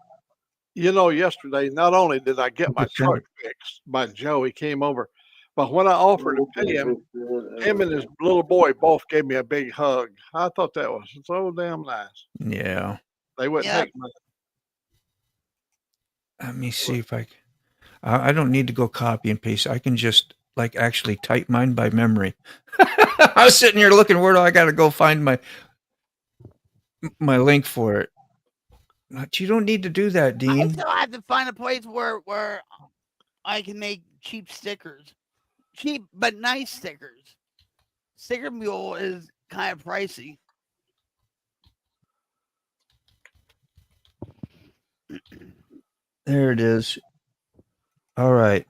You know, yesterday, not only did I get my truck fixed by Joe, he came over, but when I offered to pay him and his little boy both gave me a big hug. I thought that was so damn nice. Yeah. They wouldn't take money. Let me see if I don't need to go copy and paste. I can just actually type mine by memory. I was sitting here looking, where do I got to go find my link for it? But you don't need to do that, Dean. I still have to find a place where I can make cheap stickers. Cheap but nice stickers. Sticker Mule is kind of pricey. There it is. All right.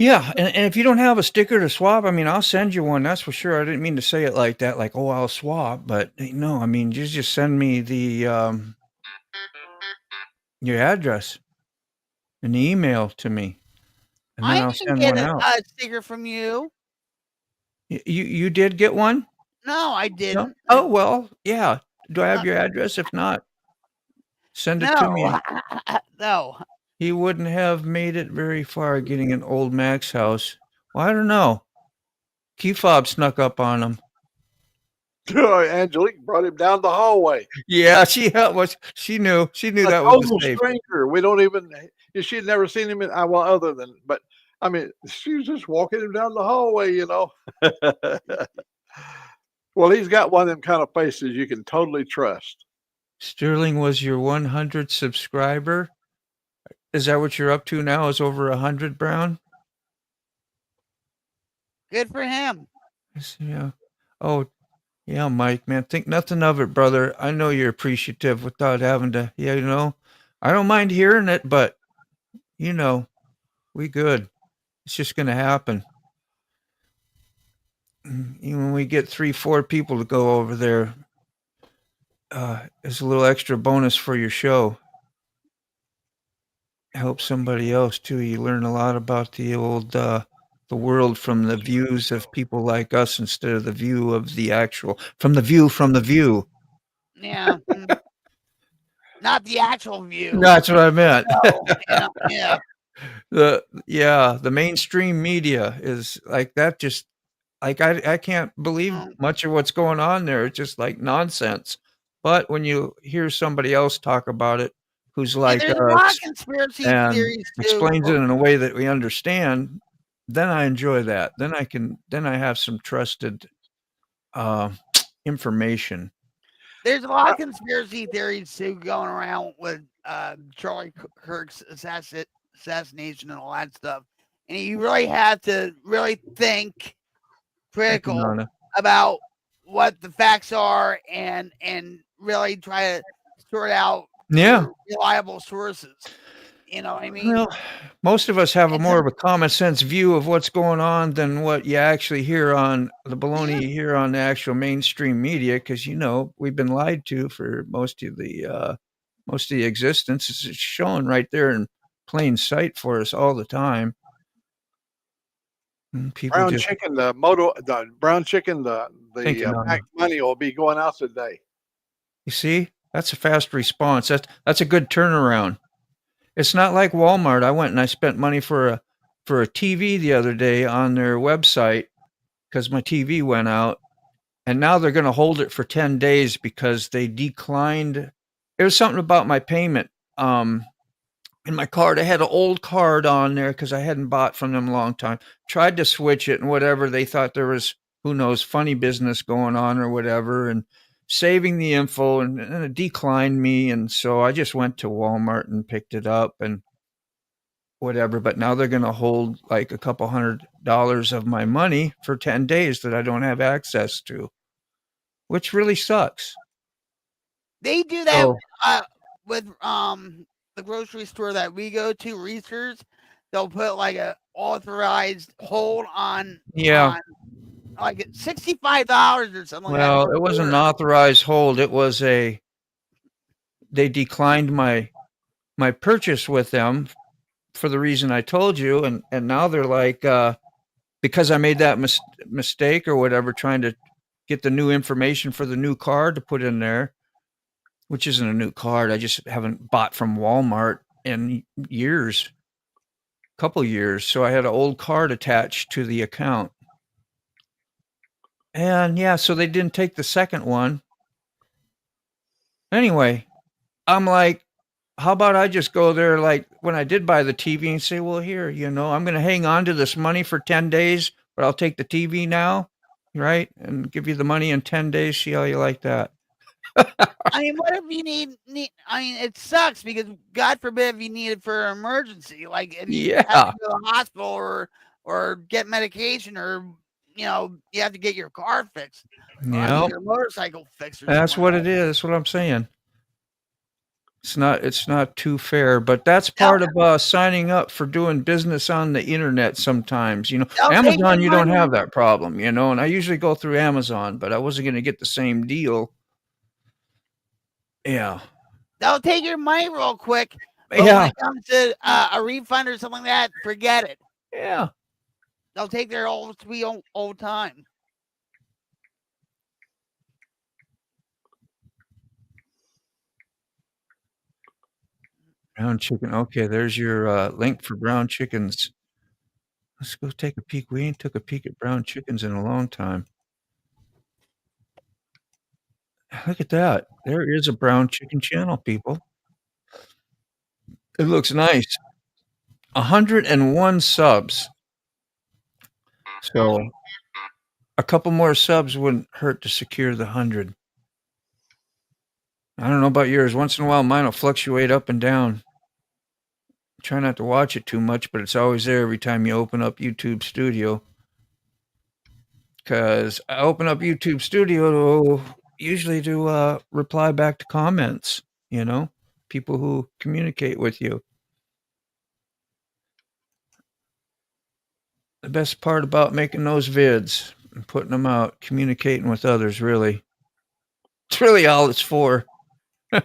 Yeah, and if you don't have a sticker to swap, I mean, I'll send you one. That's for sure. I didn't mean to say it like that, like, oh, I'll swap. But no, I mean, you just send me the your address and the email to me, and then I'll send one out. A sticker from you. You did get one? No, I didn't. No? Oh well, yeah. Do I have your address? If not, send it to me. No. He wouldn't have made it very far getting an old Mac's house. Well, I don't know. Key fob snuck up on him. Angelique brought him down the hallway. Yeah, she knew. She knew that was a stranger. We don't even. She'd never seen him other than. But I mean, she was just walking him down the hallway. You know. Well, he's got one of them kind of faces you can totally trust. Sterling was your 100th subscriber. Is that what you're up to now? Is over 100, Brown? Good for him. Yeah. Oh, Yeah, Mike, man, think nothing of it, brother. I know you're appreciative without having to, I don't mind hearing it, but, we good. It's just going to happen. Even when we get 3-4 people to go over there, it's a little extra bonus for your show. Help somebody else too. You learn a lot about the world from the views of people like us instead of the view of the actual from the view. Yeah. Not the actual view. That's what I meant. No, yeah. The mainstream media is like that. Just like I can't believe much of what's going on there. It's just like nonsense. But when you hear somebody else talk about it, who's like there's a lot of conspiracy theories too. explains it in a way that we understand, then I enjoy that. Then I have some trusted information. There's a lot of conspiracy theories too going around with Charlie Kirk's assassination and all that stuff. And you really have to really think critical about what the facts are and really try to sort out reliable sources. You know what I mean? Well, most of us have more of a common sense view of what's going on than what you actually hear on the baloney you hear on the actual mainstream media, because we've been lied to for most of the existence. It's showing right there in plain sight for us all the time. Brown chicken, the packed money will be going out today. You see, that's a fast response. That's a good turnaround. It's not like Walmart. I went and I spent money for a TV the other day on their website because my TV went out, and now they're going to hold it for 10 days because they declined. It was something about my payment. In my card, I had an old card on there because I hadn't bought from them a long time. Tried to switch it and whatever. They thought there was, who knows, funny business going on or whatever, and saving the info, and it declined me. And so I just went to Walmart and picked it up and whatever. But now they're going to hold like a couple $100 of my money for 10 days that I don't have access to, which really sucks. They do that with the grocery store that we go to, Reese's. They'll put like a authorized hold on like $65 or something. Well, it wasn't an authorized hold. It was they declined my purchase with them for the reason I told you, and now they're like, because I made that mistake or whatever, trying to get the new information for the new card to put in there, which isn't a new card. I just haven't bought from Walmart in couple years. So I had an old card attached to the account. And so they didn't take the second one. Anyway, I'm like, how about I just go there like when I did buy the TV and say, well, here, I'm going to hang on to this money for 10 days, but I'll take the TV now, right? And give you the money in 10 days. See how you like that. I mean, what if you need? I mean, it sucks because God forbid if you need it for an emergency, like if you have to go to the hospital or get medication, or you have to get your car fixed, your motorcycle fixed. That's what it is. That's what I'm saying. It's not too fair, but that's part of signing up for doing business on the internet. Sometimes, Amazon, you don't have that problem, and I usually go through Amazon, but I wasn't going to get the same deal. Yeah. They'll take your money real quick. But when it comes to a refund or something like that, forget it. Yeah. They'll take their old sweet old time. Brown chicken. Okay, there's your link for brown chickens. Let's go take a peek. We ain't took a peek at brown chickens in a long time. Look at that. There is a brown chicken channel, people. It looks nice. 101 subs. So a couple more subs wouldn't hurt to secure the 100. I don't know about yours. Once in a while, mine will fluctuate up and down. Try not to watch it too much, but it's always there every time you open up YouTube Studio. because I open up YouTube Studio usually to reply back to comments, people who communicate with you. The best part about making those vids and putting them out, communicating with others, really. It's really all it's for. I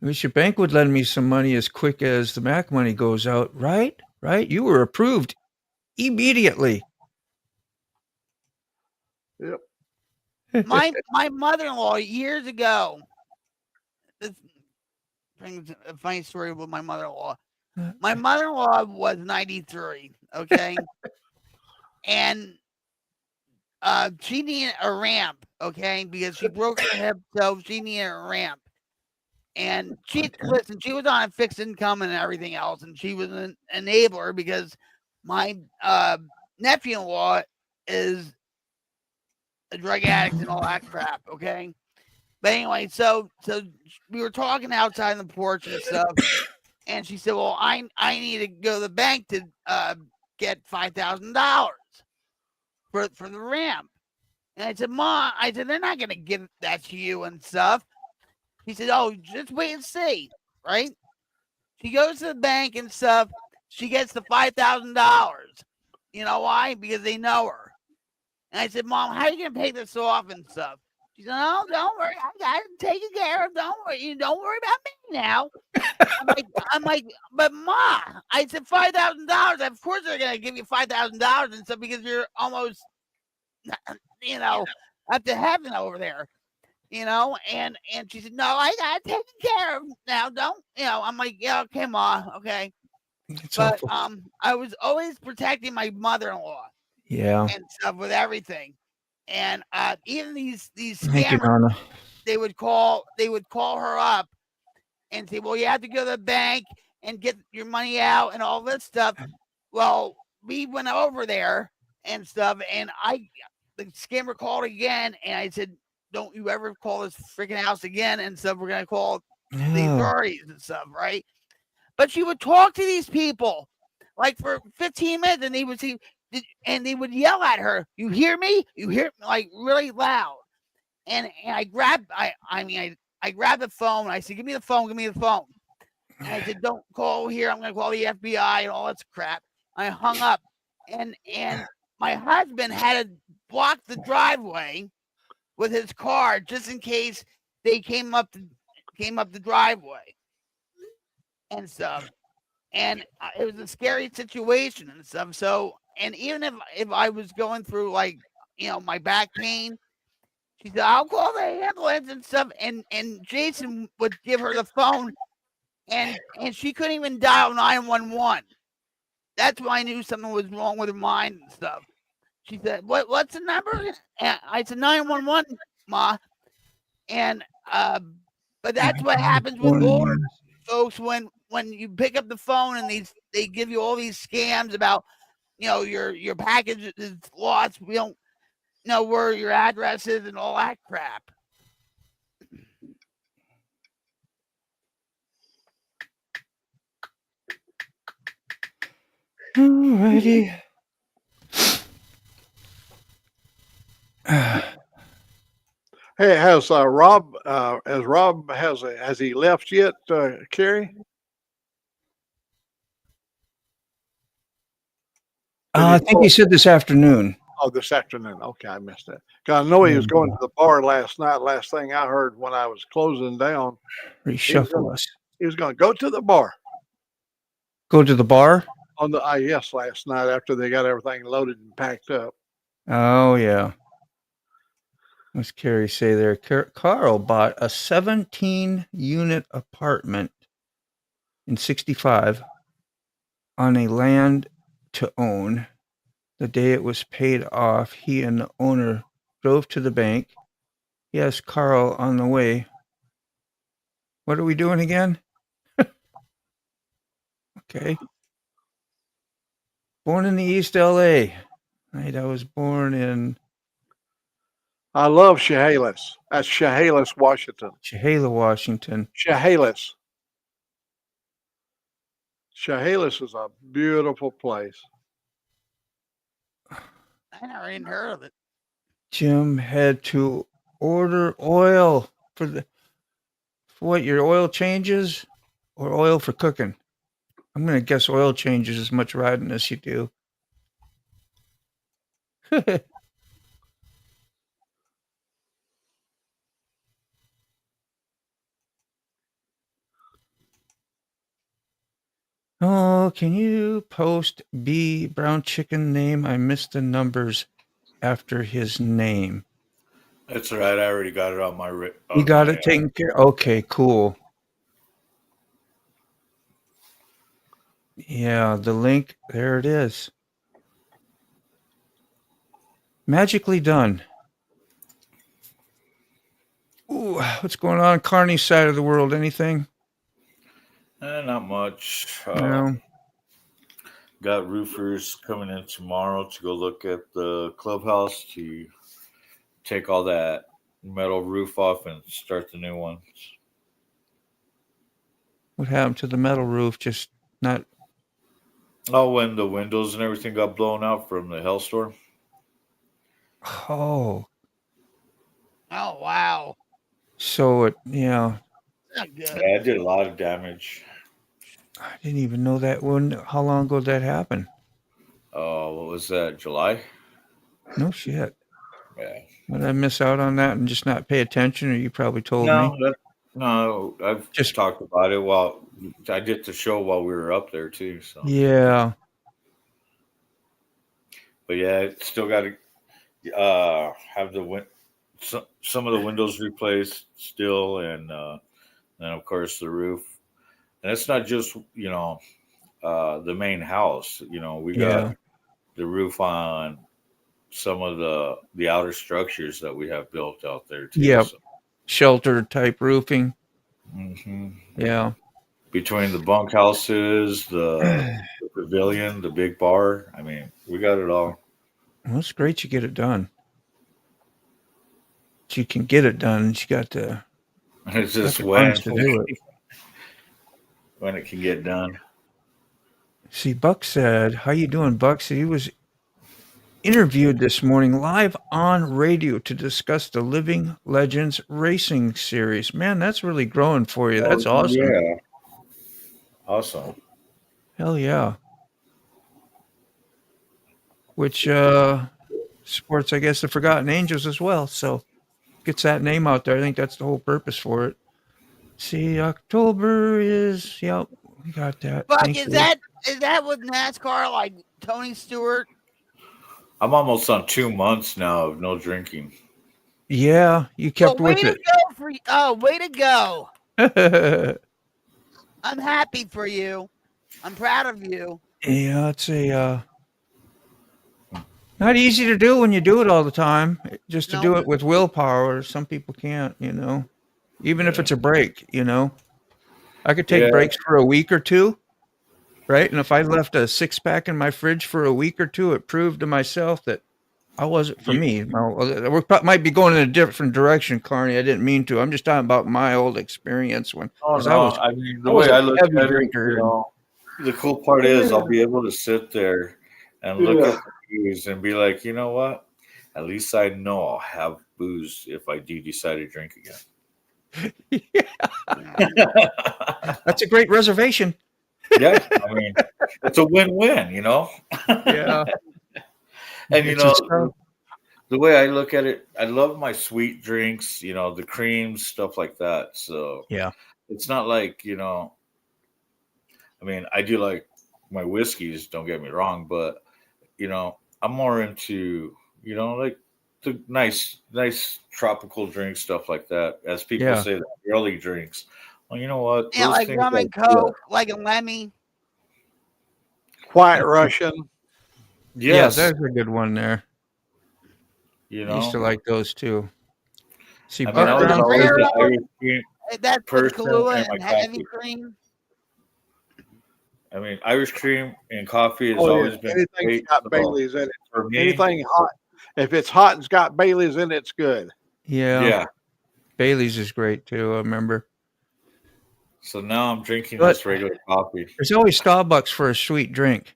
wish your bank would lend me some money as quick as the Mac money goes out, right? Right? You were approved immediately. Yep. My mother-in-law years ago. This brings a funny story with my mother-in-law. My mother-in-law was 93, okay? And she needed a ramp, okay? Because she broke her hip, so she needed a ramp. And she was on a fixed income and everything else, and she was an enabler because my nephew-in-law is a drug addict and all that crap, okay? But anyway, so we were talking outside on the porch and stuff, and she said, "Well, I need to go to the bank to get $5,000 for the ramp." And I said, "Mom, they're not gonna give that to you and stuff." He said, "Oh, just wait and see, right?" She goes to the bank and stuff. She gets the $5,000. You know why? Because they know her. And I said, "Mom, how are you gonna pay this off and stuff?" She said, "Oh, don't worry, I got it taken care of. Don't worry about me now." I'm like, "But Ma," I said, $5,000. Of course they're gonna give you $5,000 and stuff because you're almost, up to heaven over there, And she said, "No, I got it taken care of now. Don't, I'm like, "Yeah, okay, Ma, okay." But I was always protecting my mother-in-law. Yeah. And stuff with everything. And even these Thank you, scammers, Donna. they would call her up and say, "Well, you have to go to the bank and get your money out and all this stuff." Well, we went over there and stuff, and the scammer called again, and I said, "Don't you ever call this freaking house again and stuff. We're gonna call the authorities and stuff, right?" But she would talk to these people like for 15 minutes, and they would see. And they would yell at her, "You hear me? You hear me?" Like really loud. And I grabbed the phone. And I said, "Give me the phone. Give me the phone." And I said, "Don't call here. I'm going to call the FBI and all that crap." I hung up, and my husband had to block the driveway with his car just in case they came up the driveway and stuff. And it was a scary situation and stuff. So, and even if I was going through my back pain, she said, "I'll call the ambulance and stuff." And Jason would give her the phone, and she couldn't even dial 911. That's why I knew something was wrong with her mind and stuff. She said, "What's the number?" And I said, 911, Ma. And but that's what happens with older folks when you pick up the phone and they give you all these scams about your package is lost, we don't know where your address is and all that crap. Alrighty. Hey, has Rob has he left yet, Carrie? I think he said this afternoon. Oh, this afternoon. Okay, I missed that. 'Cause I know he was going to the bar last night. Last thing I heard when I was closing down, Reshuffle us. he was going to go to the bar. Go to the bar? On the IS last night after they got everything loaded and packed up. Oh, yeah. What's Carrie say there? Carl bought a 17-unit apartment in 65 on a land to own. The day it was paid off, he and the owner drove to the bank. Yes, Carl on the way. What are we doing again? Okay. Born in the East LA. Right, I was born in... I love Chehalis. That's Chehalis, Washington. Chehalis, Washington. Chehalis. Chehalis is a beautiful place. I never even heard of it. Jim had to order oil for what, your oil changes or oil for cooking? I'm going to guess oil changes as much riding as you do. Oh, can you post B brown chicken name? I missed the numbers after his name. That's all right. I already got it on my. You got it taken care. Okay, cool. Yeah, the link there it is. Magically done. Ooh, what's going on Carney's side of the world? Anything? Not much. No. Got roofers coming in tomorrow to go look at the clubhouse to take all that metal roof off and start the new ones. What happened to the metal roof? Just not. Oh, when the windows and everything got blown out from the hailstorm. Oh. Oh, wow. So it, yeah. Not good. Yeah, it did a lot of damage. I didn't even know that one. How long ago did that happen? Oh, what was that? July? No shit. Yeah. Did I miss out on that and just not pay attention, or you probably told me? No, I've just talked about it while I did the show while we were up there too. So Yeah. But yeah, it's still got to have some of the windows replaced still, and of course the roof. And it's not just the main house. We got the roof on some of the outer structures that we have built out there too. Yep. So. Shelter type roofing. Mm-hmm. Yeah. between the bunkhouses, the pavilion, the big bar. I mean, we got it all. Well, it's great you get it done. But you can get it done. You got to. It's just when to do it. When it can get done. See, Buck said, "How you doing, Buck?" So he was interviewed this morning live on radio to discuss the Living Legends Racing Series. Man, that's really growing for you. That's awesome. Yeah. Awesome. Hell yeah. Which supports, I guess, the Forgotten Angels as well. So gets that name out there. I think that's the whole purpose for it. See, October is, yep, we got that. Buck, is that with NASCAR like Tony Stewart? I'm almost on 2 months now of no drinking. Yeah, you kept with it. Way to go. I'm happy for you. I'm proud of you. Yeah, it's not easy to do when you do it all the time. Just to do it with willpower. Some people can't, even if it's a break, I could take breaks for a week or two, right? And if I left a 6-pack in my fridge for a week or two, it proved to myself that I wasn't for me. We might be going in a different direction, Carney. I didn't mean to. I'm just talking about my old experience when the way I look at it, the cool part is I'll be able to sit there and look at the booze and be like, you know what? At least I know I'll have booze if I do decide to drink again. That's a great reservation. Yeah, I mean, it's a win-win, Yeah. And the way I look at it, I love my sweet drinks, the creams, stuff like that. So yeah, it's not like, I mean, I do like my whiskeys, don't get me wrong, but I'm more into, like the nice tropical drinks, stuff like that. As people say, the early drinks. Well, you know what? Yeah, like rum and coke, like a Lemmy. White Russian. Yes. Yeah, there's a good one there. I used to like those too. See, that's with Kahlua and heavy cream. I mean, Irish cream and coffee has always been anything got Bailey's in it. For me, anything hot. If it's hot and's got Bailey's in it, it's good. Yeah. Bailey's is great too. I remember. So now I'm drinking this regular coffee. There's always Starbucks for a sweet drink.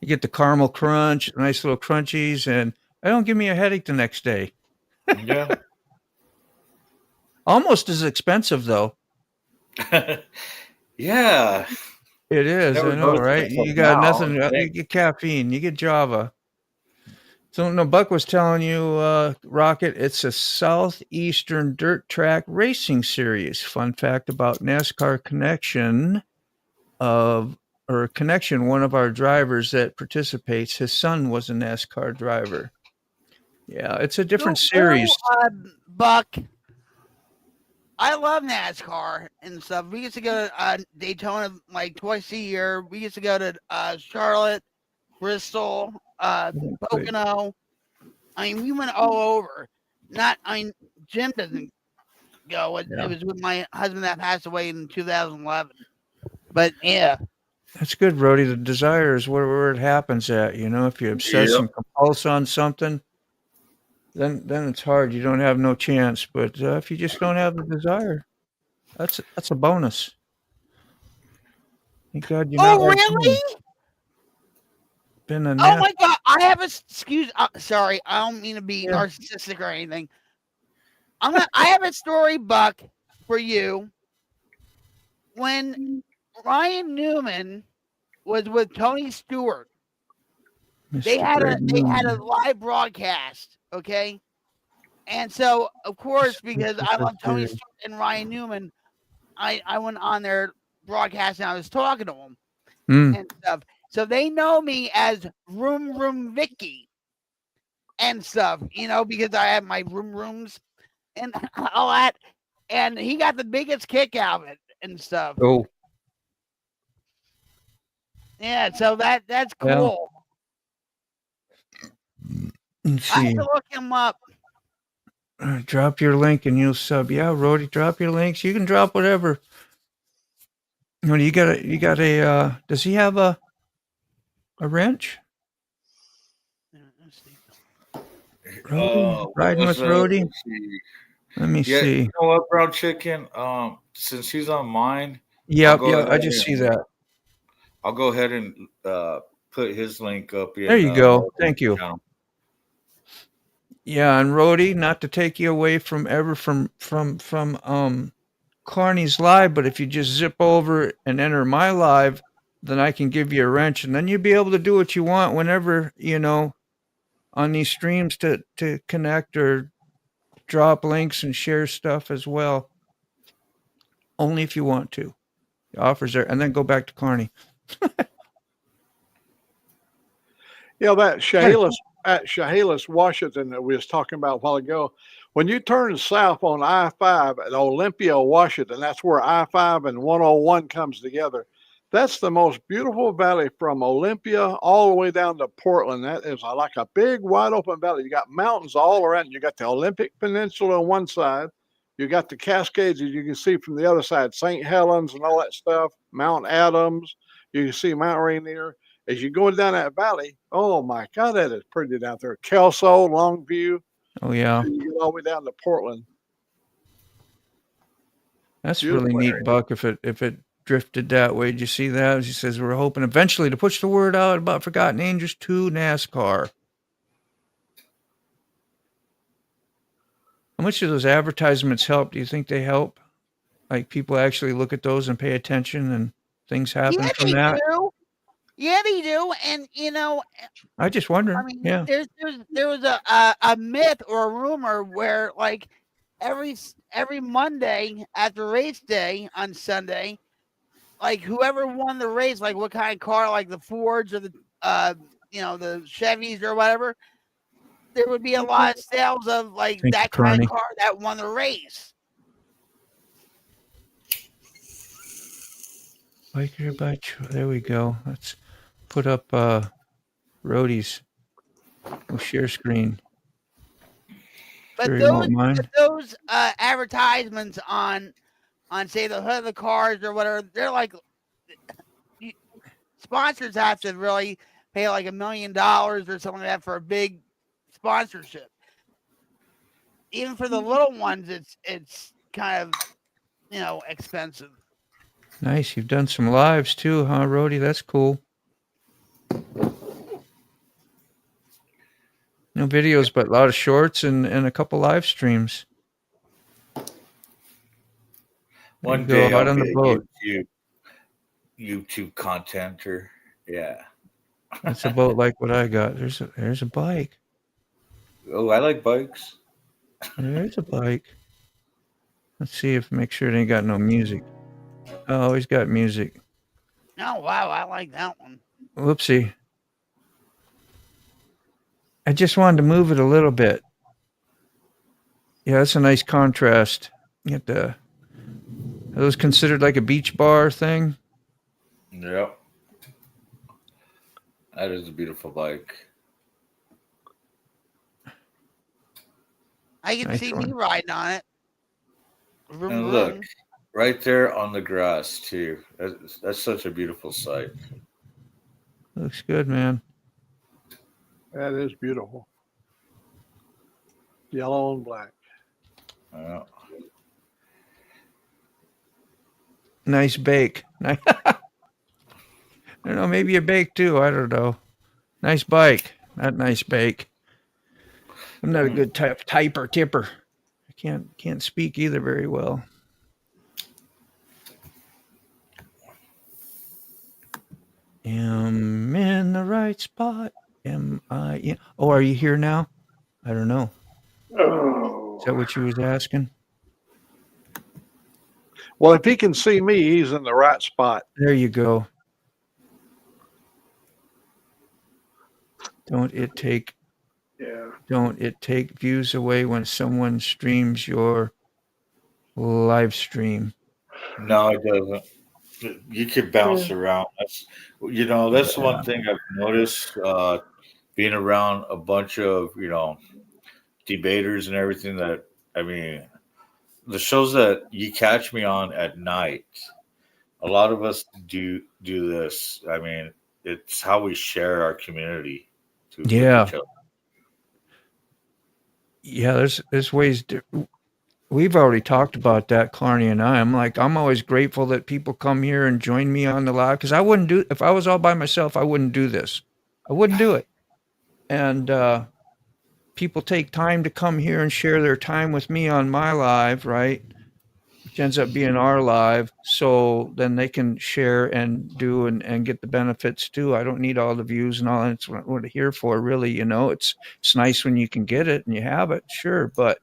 You get the caramel crunch, nice little crunchies, and I don't give me a headache the next day. Yeah. Almost as expensive though. Yeah. It is. Never I know, noticed right? it until You got now, nothing. I You think. get caffeine. You get Java. So no, Buck was telling you, Rocket, it's a southeastern dirt track racing series. Fun fact about NASCAR Connection Connection, one of our drivers that participates, his son was a NASCAR driver. Yeah, it's a different series. Buck, I love NASCAR and stuff. We used to go to Daytona like twice a year. We used to go to Charlotte, Bristol, Pocono. I mean, we went all over. Jim doesn't go. It was with my husband that passed away in 2011. But yeah. That's good, Rody. The desire is where it happens at. You know, if you obsess and compulse on something, then it's hard. You don't have no chance. But if you just don't have the desire, that's a bonus. Thank God you're not. Oh, really? Oh my God! I have sorry, I don't mean to be narcissistic or anything. I have a story, Buck, for you. When Ryan Newman was with Tony Stewart, they had a live broadcast, okay? And so, of course, because I love Tony Stewart and Ryan Newman, I went on their broadcast and I was talking to them and stuff. So they know me as Room Room Vicky and stuff, you know, because I have my rooms and all that. And he got the biggest kick out of it and stuff. Oh. Yeah, so that's cool. Let's see. I have to look him up. Drop your link and you'll sub. Yeah, Rody, drop your links. You can drop whatever. You got a does he have a wrench? Riding with Rody. Let me see. You know what, Brown Chicken? Since he's on mine. Yeah, I just see that. I'll go ahead and put his link up. There you go. Thank you. Yeah, and Rody, not to take you away from Carney's live, but if you just zip over and enter my live, then I can give you a wrench, and then you'll be able to do what you want whenever, you know, on these streams to connect or drop links and share stuff as well. Only if you want to. The offer's there, and then go back to Carney. That Chehalis, Washington that we was talking about a while ago, when you turn south on I-5 at Olympia, Washington, that's where I-5 and 101 comes together. That's the most beautiful valley from Olympia all the way down to Portland. That is like a big wide open valley. You got mountains all around. You got the Olympic Peninsula on one side. You got the Cascades as you can see from the other side, St. Helens and all that stuff, Mount Adams. You can see Mount Rainier. As you're going down that valley, oh my God, that is pretty down there. Kelso, Longview. Oh yeah. You get all the way down to Portland. That's beautiful, really neat, area. Buck. If it drifted that way, did you see that? She says we're hoping eventually to push the word out about Forgotten Angels to NASCAR. How much do those advertisements help? Do you think they help? Like people actually look at those and pay attention and things happen from that? Do. Yeah, they do. And, you know, I just wondering. I mean, there was a myth or a rumor where, like, every Monday after race day on Sunday, like, whoever won the race, like, what kind of car, like the Fords or the, the Chevys or whatever, there would be a lot of sales of, like, that kind of car that won the race. Biker by there we go. Let's put up Rody's. We'll share screen. But those advertisements on say the hood of the cars or whatever, they're like sponsors have to really pay like $1 million or something like that for a big sponsorship. Even for the little ones, it's kind of expensive. Nice. You've done some lives too, huh, Rody? That's cool. No videos, but a lot of shorts and a couple live streams. One Go day out I'll on be the a boat. YouTube contenter. Yeah. It's a boat like what I got. There's a bike. Oh, I like bikes. There's a bike. Let's see if make sure it ain't got no music. Oh, he's got music. Oh wow, I like that one. Whoopsie. I just wanted to move it a little bit. Yeah, that's a nice contrast. You get the. Are those considered like a beach bar thing? Yep. That is a beautiful bike. I can Nice see one. me riding on it. Vroom, And vroom. look, right there on the grass too. That's such a beautiful sight. Looks good, man. That is beautiful. Yellow and black. Yeah. Nice bake. I don't know, maybe a bake too. I don't know. Nice bike. Not nice bake. I'm not a good typer tipper. I can't speak either very well. Am in the right spot. Am I in? Oh, are you here now? I don't know. Oh. Is that what you was asking? Well, if he can see me, he's in the right spot. There you go. Don't it take views away when someone streams your live stream? No, it doesn't. You could bounce around. That's the one thing I've noticed. Being around a bunch of debaters and everything. That I mean, the shows that you catch me on at night. A lot of us do this. I mean, it's how we share our community. With each other. Yeah, there's ways we've already talked about that, Clarny and I. I'm always grateful that people come here and join me on the live, because if I was all by myself, I wouldn't do this. I wouldn't do it. And people take time to come here and share their time with me on my live, right? Which ends up being our live. So then they can share and do and get the benefits too. I don't need all the views and all that. It's what we're here for, really. It's nice when you can get it and you have it, sure. But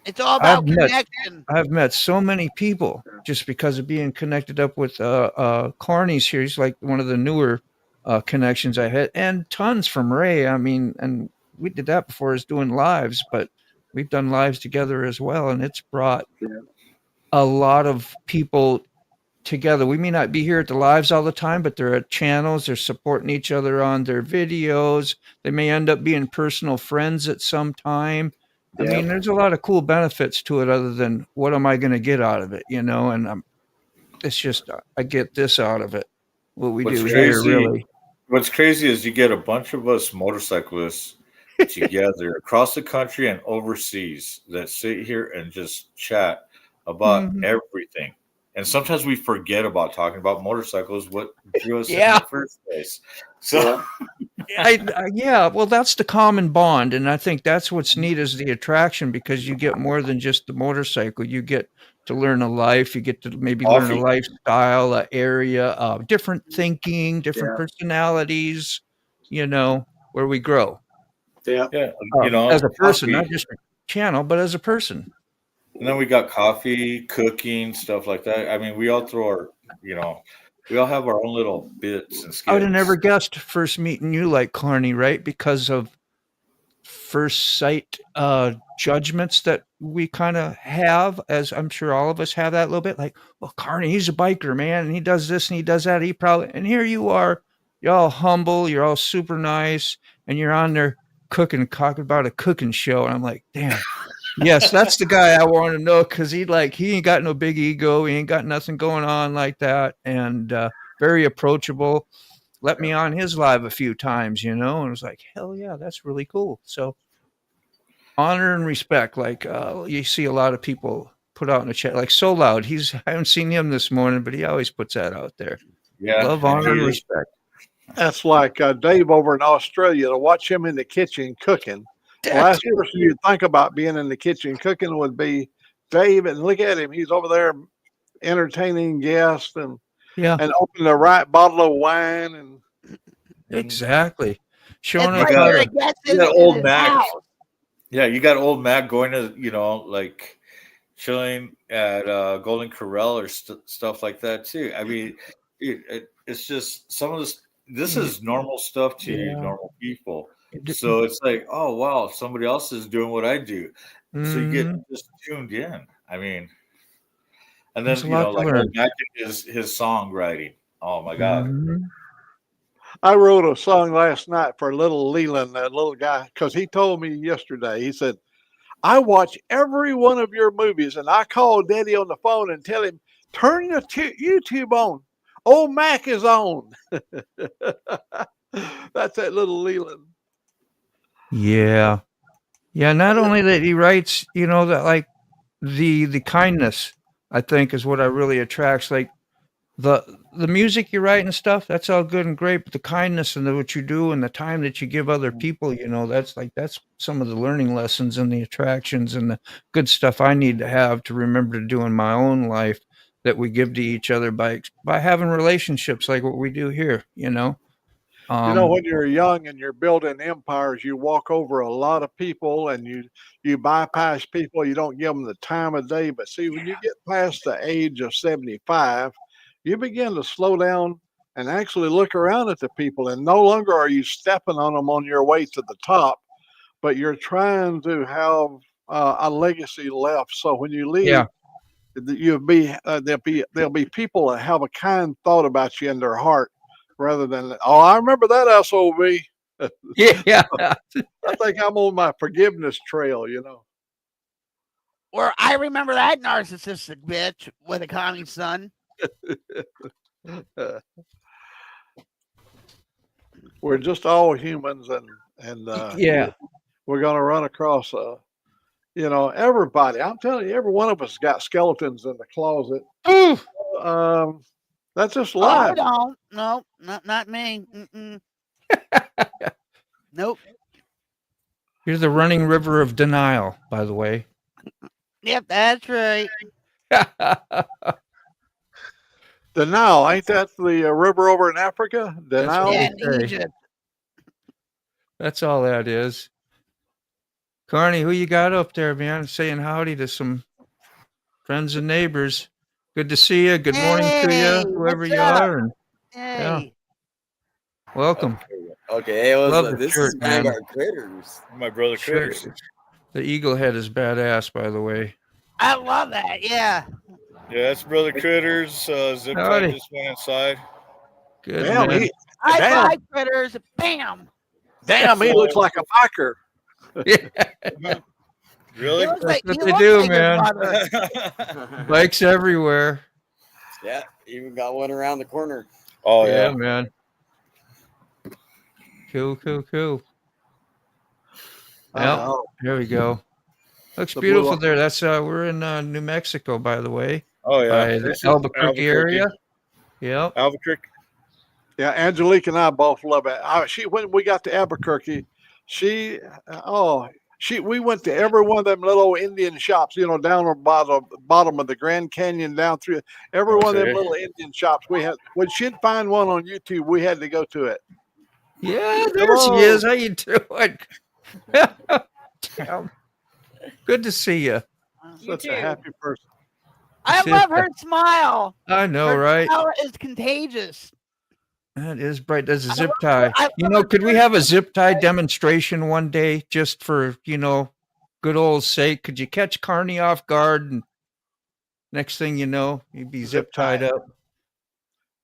it's all about connection. I've met so many people just because of being connected up with Clarny's here. He's like one of the newer connections I had, and tons from Ray. I mean, and we did that before as doing lives, but we've done lives together as well, and it's brought a lot of people together. We may not be here at the lives all the time, but they're at channels. They're supporting each other on their videos. They may end up being personal friends at some time. I mean, there's a lot of cool benefits to it other than what am I going to get out of it, and it's just, I get this out of it. What we do here, really. What's crazy is you get a bunch of us motorcyclists together across the country and overseas that sit here and just chat about everything. And sometimes we forget about talking about motorcycles, what drew us in the first place. So, well, that's the common bond. And I think that's what's neat is the attraction, because you get more than just the motorcycle. You get to learn a life. You get to maybe learn a lifestyle, an area, different thinking, different personalities, where we grow. As a person, not just a channel, but as a person. And then we got coffee, cooking, stuff like that. I mean, we all throw our, we all have our own little bits and skills. I would have never guessed first meeting you like Clarny, right? Because of first sight judgments that we kind of have, as I'm sure all of us have that a little bit. Like, well, Clarny, he's a biker, man, and he does this and he does that. And here you are, you're all humble, you're all super nice, and you're on there talking about a cooking show. And I'm like, damn. Yes, that's the guy I want to know, because he ain't got no big ego. He ain't got nothing going on like that. And very approachable. Let me on his live a few times, and it was like, hell yeah, that's really cool. So honor and respect. Like you see a lot of people put out in the chat, like So Loud. I haven't seen him this morning, but he always puts that out there. Yeah. Love, honor, and respect. That's like Dave over in Australia. To watch him in the kitchen cooking, The last person you'd think about being in the kitchen cooking would be Dave, and look at him. He's over there entertaining guests and opening the right bottle of wine and exactly showing You us got, how you got old Mac. Yeah, you got old Mac going to, like chilling at Golden Corral or stuff like that too. I mean, it's just some of this is normal stuff to normal people. So it's like, oh wow, somebody else is doing what I do. So you get just tuned in. I mean, and then like old Mac his songwriting. Oh my God. I wrote a song last night for little Leland, that little guy, because he told me yesterday, he said, I watch every one of your movies, and I call Daddy on the phone and tell him, turn your YouTube on. Old Mac is on. That's that little Leland. Yeah. Not only that he writes, that like the kindness, I think, is what I really attracts. Like the music you write and stuff, that's all good and great, but the kindness and what you do and the time that you give other people, that's some of the learning lessons and the attractions and the good stuff I need to have to remember to do in my own life that we give to each other by having relationships like what we do here, when you're young and you're building empires, you walk over a lot of people and you bypass people. You don't give them the time of day. But see, when you get past the age of 75, you begin to slow down and actually look around at the people. And no longer are you stepping on them on your way to the top, but you're trying to have a legacy left. So when you leave, there'll be people that have a kind thought about you in their heart. Rather than, I remember that SOB. Yeah. I think I'm on my forgiveness trail, Or I remember that narcissistic bitch with a Connie's son. We're just all humans, and we're going to run across, everybody. I'm telling you, every one of us got skeletons in the closet. That's just life. Oh, no, not me. Nope. Here's the running river of denial, by the way. Yep, that's right. Denial, ain't that the river over in Africa? Denial. Yeah, in Egypt. That's all that is. Carney, who you got up there, man? Saying howdy to some friends and neighbors. Good to see you. Good morning to you, whoever you are. And, welcome. Okay, this is Vanguard Critters. My brother Critters. The eagle head is badass, by the way. I love that. Yeah. Yeah, that's Brother Critters. Zip tie just went inside. Good. Damn, I like Critters. Bam. Damn, he looks like a biker. Really? That's what they do, man. Bikes everywhere. Yeah, even got one around the corner. Oh, yeah, man. Cool. Yeah, there we go. Looks beautiful there. That's we're in New Mexico, by the way. Oh yeah, by the Albuquerque area. Yeah, Albuquerque. Yeah, Angelique and I both love it. When we got to Albuquerque, we went to every one of them little Indian shops, down by the bottom of the Grand Canyon, down through every one of them little Indian shops. We had, when she'd find one on YouTube, we had to go to it. Yeah, there she is. How you doing? Good to see you. Such a happy person. I love her smile. I know, her right? smile is contagious. That is bright. There's a zip tie. Could we have a zip tie demonstration one day just for, good old sake? Could you catch Carney off guard and next thing you know, he'd be zip tied up?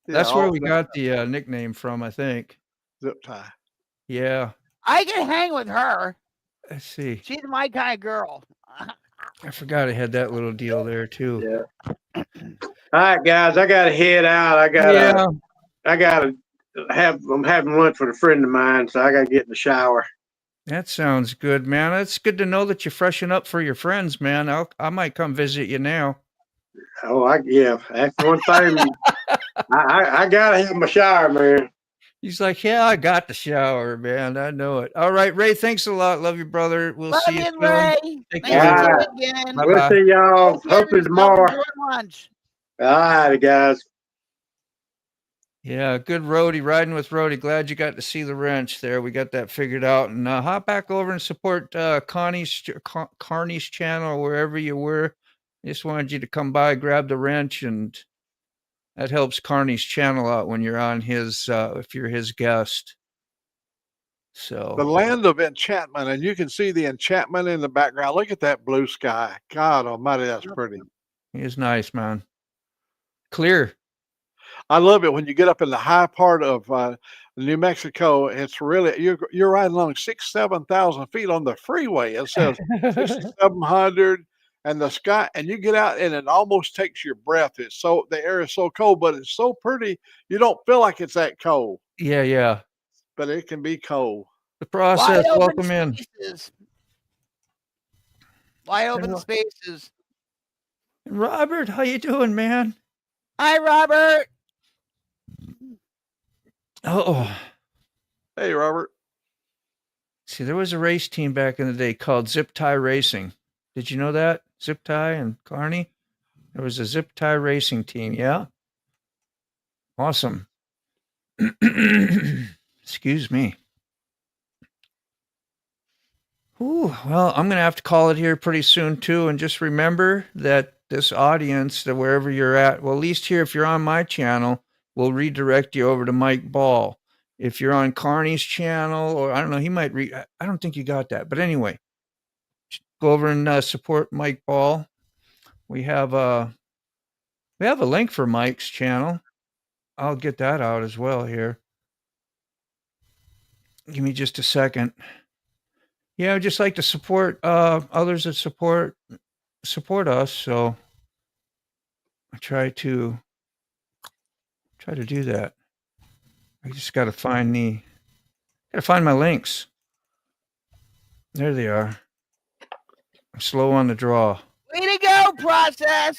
That's where we got the nickname from, I think. Zip tie. Yeah. I can hang with her. Let's see. She's my kind of girl. I forgot I had that little deal there too. Yeah. All right, guys, I gotta head out. I'm having lunch with a friend of mine, so I gotta get in the shower. That sounds good, man. It's good to know that you freshen up for your friends, man. I might come visit you now. Oh, that's one thing. I gotta have my shower, man. He's like, yeah, I got the shower, man. I know it. All right, Ray, thanks a lot. Love you, brother. We'll Love see you you, soon. Ray. Take Thanks care. for All right. again. We'll Bye-bye. see y'all. Take care of Hopefully yourself. tomorrow. Enjoy lunch. All right, guys. Yeah, good roadie, riding with roadie. Glad you got to see the wrench there. We got that figured out. And hop back over and support Carney's channel or wherever you were. Just wanted you to come by, grab the wrench, and that helps Carney's channel out when you're on his, if you're his guest. So the land of enchantment, and you can see the enchantment in the background. Look at that blue sky. God almighty, that's pretty. he is nice, man. Clear. I love it when you get up in the high part of New Mexico. It's really you're riding along 6,000-7,000 feet on the freeway. It says 6,700, and the sky, and you get out and it almost takes your breath. It's so the air is so cold, but it's so pretty. You don't feel like it's that cold. Yeah, yeah. But it can be cold. The process. Wide open Welcome in. spaces. Wide open spaces. Robert, how you doing, man? Hi, Robert. Oh, hey, Robert. See, there was a race team back in the day called Zip Tie Racing. Did you know that? Zip Tie and Carney? There was a Zip Tie Racing team. Yeah. Awesome. Excuse me. Ooh, well, I'm going to have to call it here pretty soon, too. And just remember that this audience, that wherever you're at, well, at least here, if you're on my channel, we'll redirect you over to Mike Ball. If you're on Carney's channel, or I don't know, he might I don't think you got that. But anyway, go over and support Mike Ball. We have a link for Mike's channel. I'll get that out as well here. Give me just a second. Yeah, I'd just like to support others that support us. So I try to do that. I just got to find my links. There they are. I'm slow on the draw. Way to go, Process.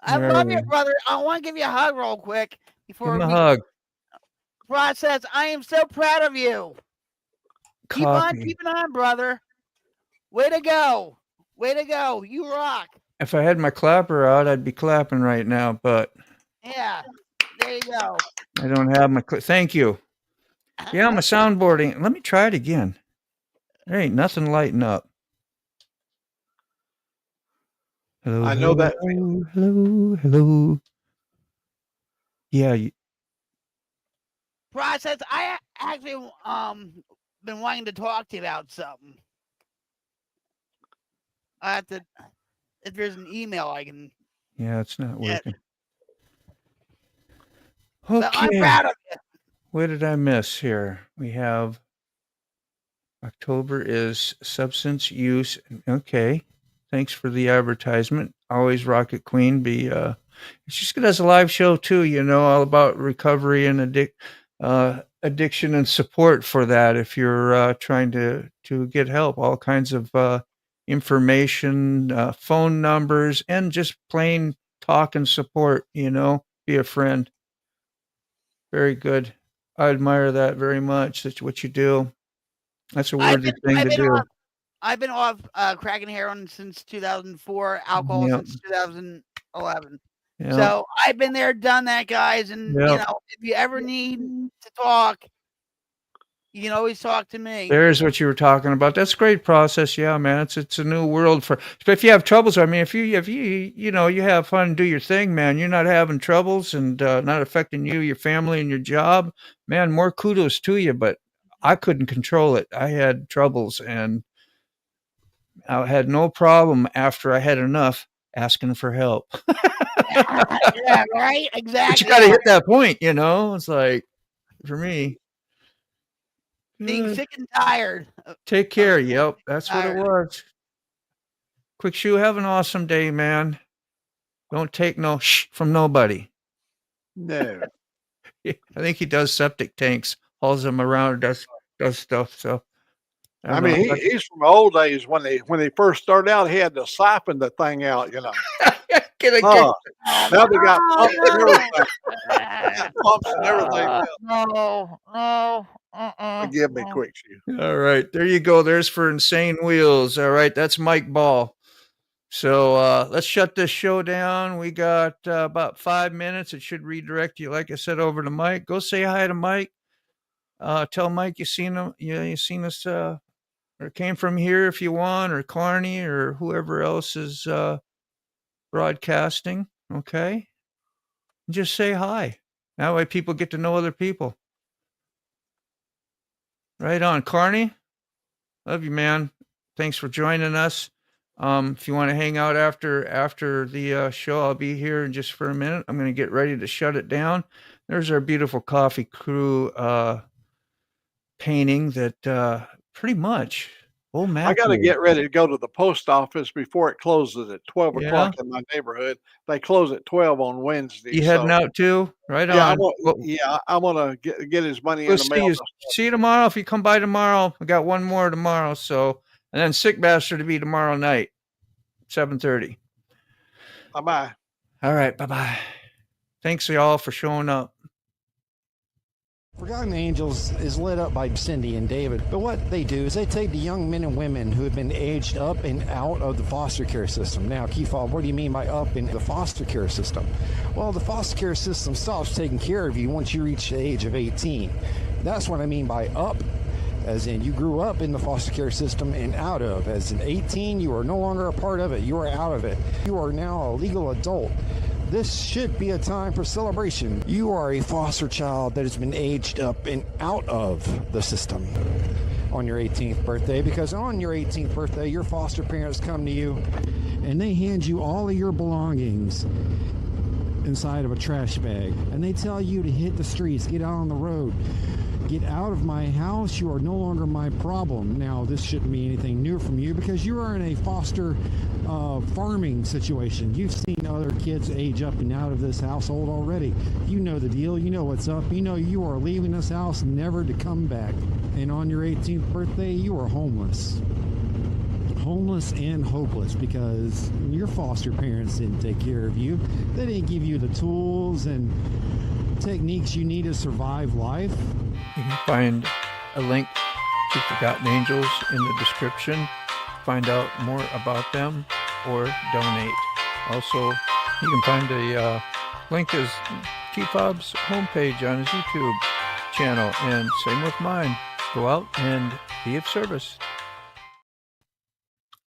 I There love we you, go. brother. I want to give you a hug real quick before Give him we a hug. Process. I am so proud of you. Keep on Cawffee. keeping on, brother. Way to go. Way to go. You rock. If I had my clapper out, I'd be clapping right now, but Yeah. There you go. I don't have my thank you. Yeah, my soundboarding. Let me try it again. There ain't nothing lighting up. Hello, I know that. Hello. Yeah. Process. I actually been wanting to talk to you about something. I have to. If there's an email, I can. Yeah, it's not working. But I'm Okay. proud of you. What did I miss here? We have October is substance use. Okay. Thanks for the advertisement. Always Rocket Queen. She's does a live show too, all about recovery and addiction and support for that. If you're trying to get help, all kinds of information, phone numbers, and just plain talk and support, be a friend. Very good. I admire that very much. That's what you do. That's a worthy thing to do. I've been off cracking heroin since 2004, alcohol Yep. since 2011. Yeah. So I've been there, done that, guys. And, Yep. If you ever need to talk, you can always talk to me. There's what you were talking about. That's a great process. Yeah, man. It's a new world but if you have troubles, I mean, if you you have fun and do your thing, man, you're not having troubles and not affecting you, your family, and your job, man, more kudos to you. But I couldn't control it. I had troubles and I had no problem after I had enough asking for help. Yeah, right? Exactly. But you got to hit that point, It's like, for me. Being sick and tired. Take care. Yep. That's what it was. Quick Shoe, have an awesome day, man. Don't take no shh from nobody. No. I think he does septic tanks, hauls them around, does stuff. So I mean, he's from the old days when they first started out, he had to siphon the thing out, Get a Now they got pumps and everything. Forgive me, quick shoe. All right, there you go. There's for Insane Wheels. All right, that's Mike Ball. So let's shut this show down. We got about 5 minutes. It should redirect you, like I said, over to Mike. Go say hi to Mike. Tell Mike you seen him. Yeah, you seen us or came from here if you want, or Carney or whoever else is broadcasting. Okay, just say hi. That way people get to know other people. Right on, Carney. Love you, man. Thanks for joining us. If you want to hang out after the show, I'll be here in just for a minute. I'm going to get ready to shut it down. There's our beautiful Coffee Crew painting that pretty much. I got to get ready to go to the post office before it closes at 12 o'clock in my neighborhood. They close at 12 on Wednesday. You heading out too? Right on. I want to get his money in the mail. See you tomorrow. If you come by tomorrow, we got one more tomorrow. So, and then Sick Bastard to be tomorrow night, 7:30. Bye-bye. All right. Bye-bye. Thanks y'all for showing up. Forgotten Angels is led up by Cindy and David, but what they do is they take the young men and women who have been aged up and out of the foster care system. Now, Keefob, what do you mean by up in the foster care system? Well, the foster care system stops taking care of you once you reach the age of 18. That's what I mean by up, as in you grew up in the foster care system and out of. As in 18, you are no longer a part of it. You are out of it. You are now a legal adult. This should be a time for celebration. You are a foster child that has been aged up and out of the system on your 18th birthday, because on your 18th birthday, your foster parents come to you and they hand you all of your belongings inside of a trash bag. And they tell you to hit the streets, get out on the road. Get out of my house. You are no longer my problem. Now, this shouldn't be anything new from you because you are in a foster farming situation. You've seen other kids age up and out of this household already. You know the deal. You know what's up. You know you are leaving this house never to come back. And on your 18th birthday, you are homeless. Homeless and hopeless because your foster parents didn't take care of you. They didn't give you the tools and techniques you need to survive life. You can find a link to Forgotten Angels in the description. Find out more about them or donate. Also, you can find a link to Keefob's homepage on his YouTube channel, and same with mine. Go out and be of service.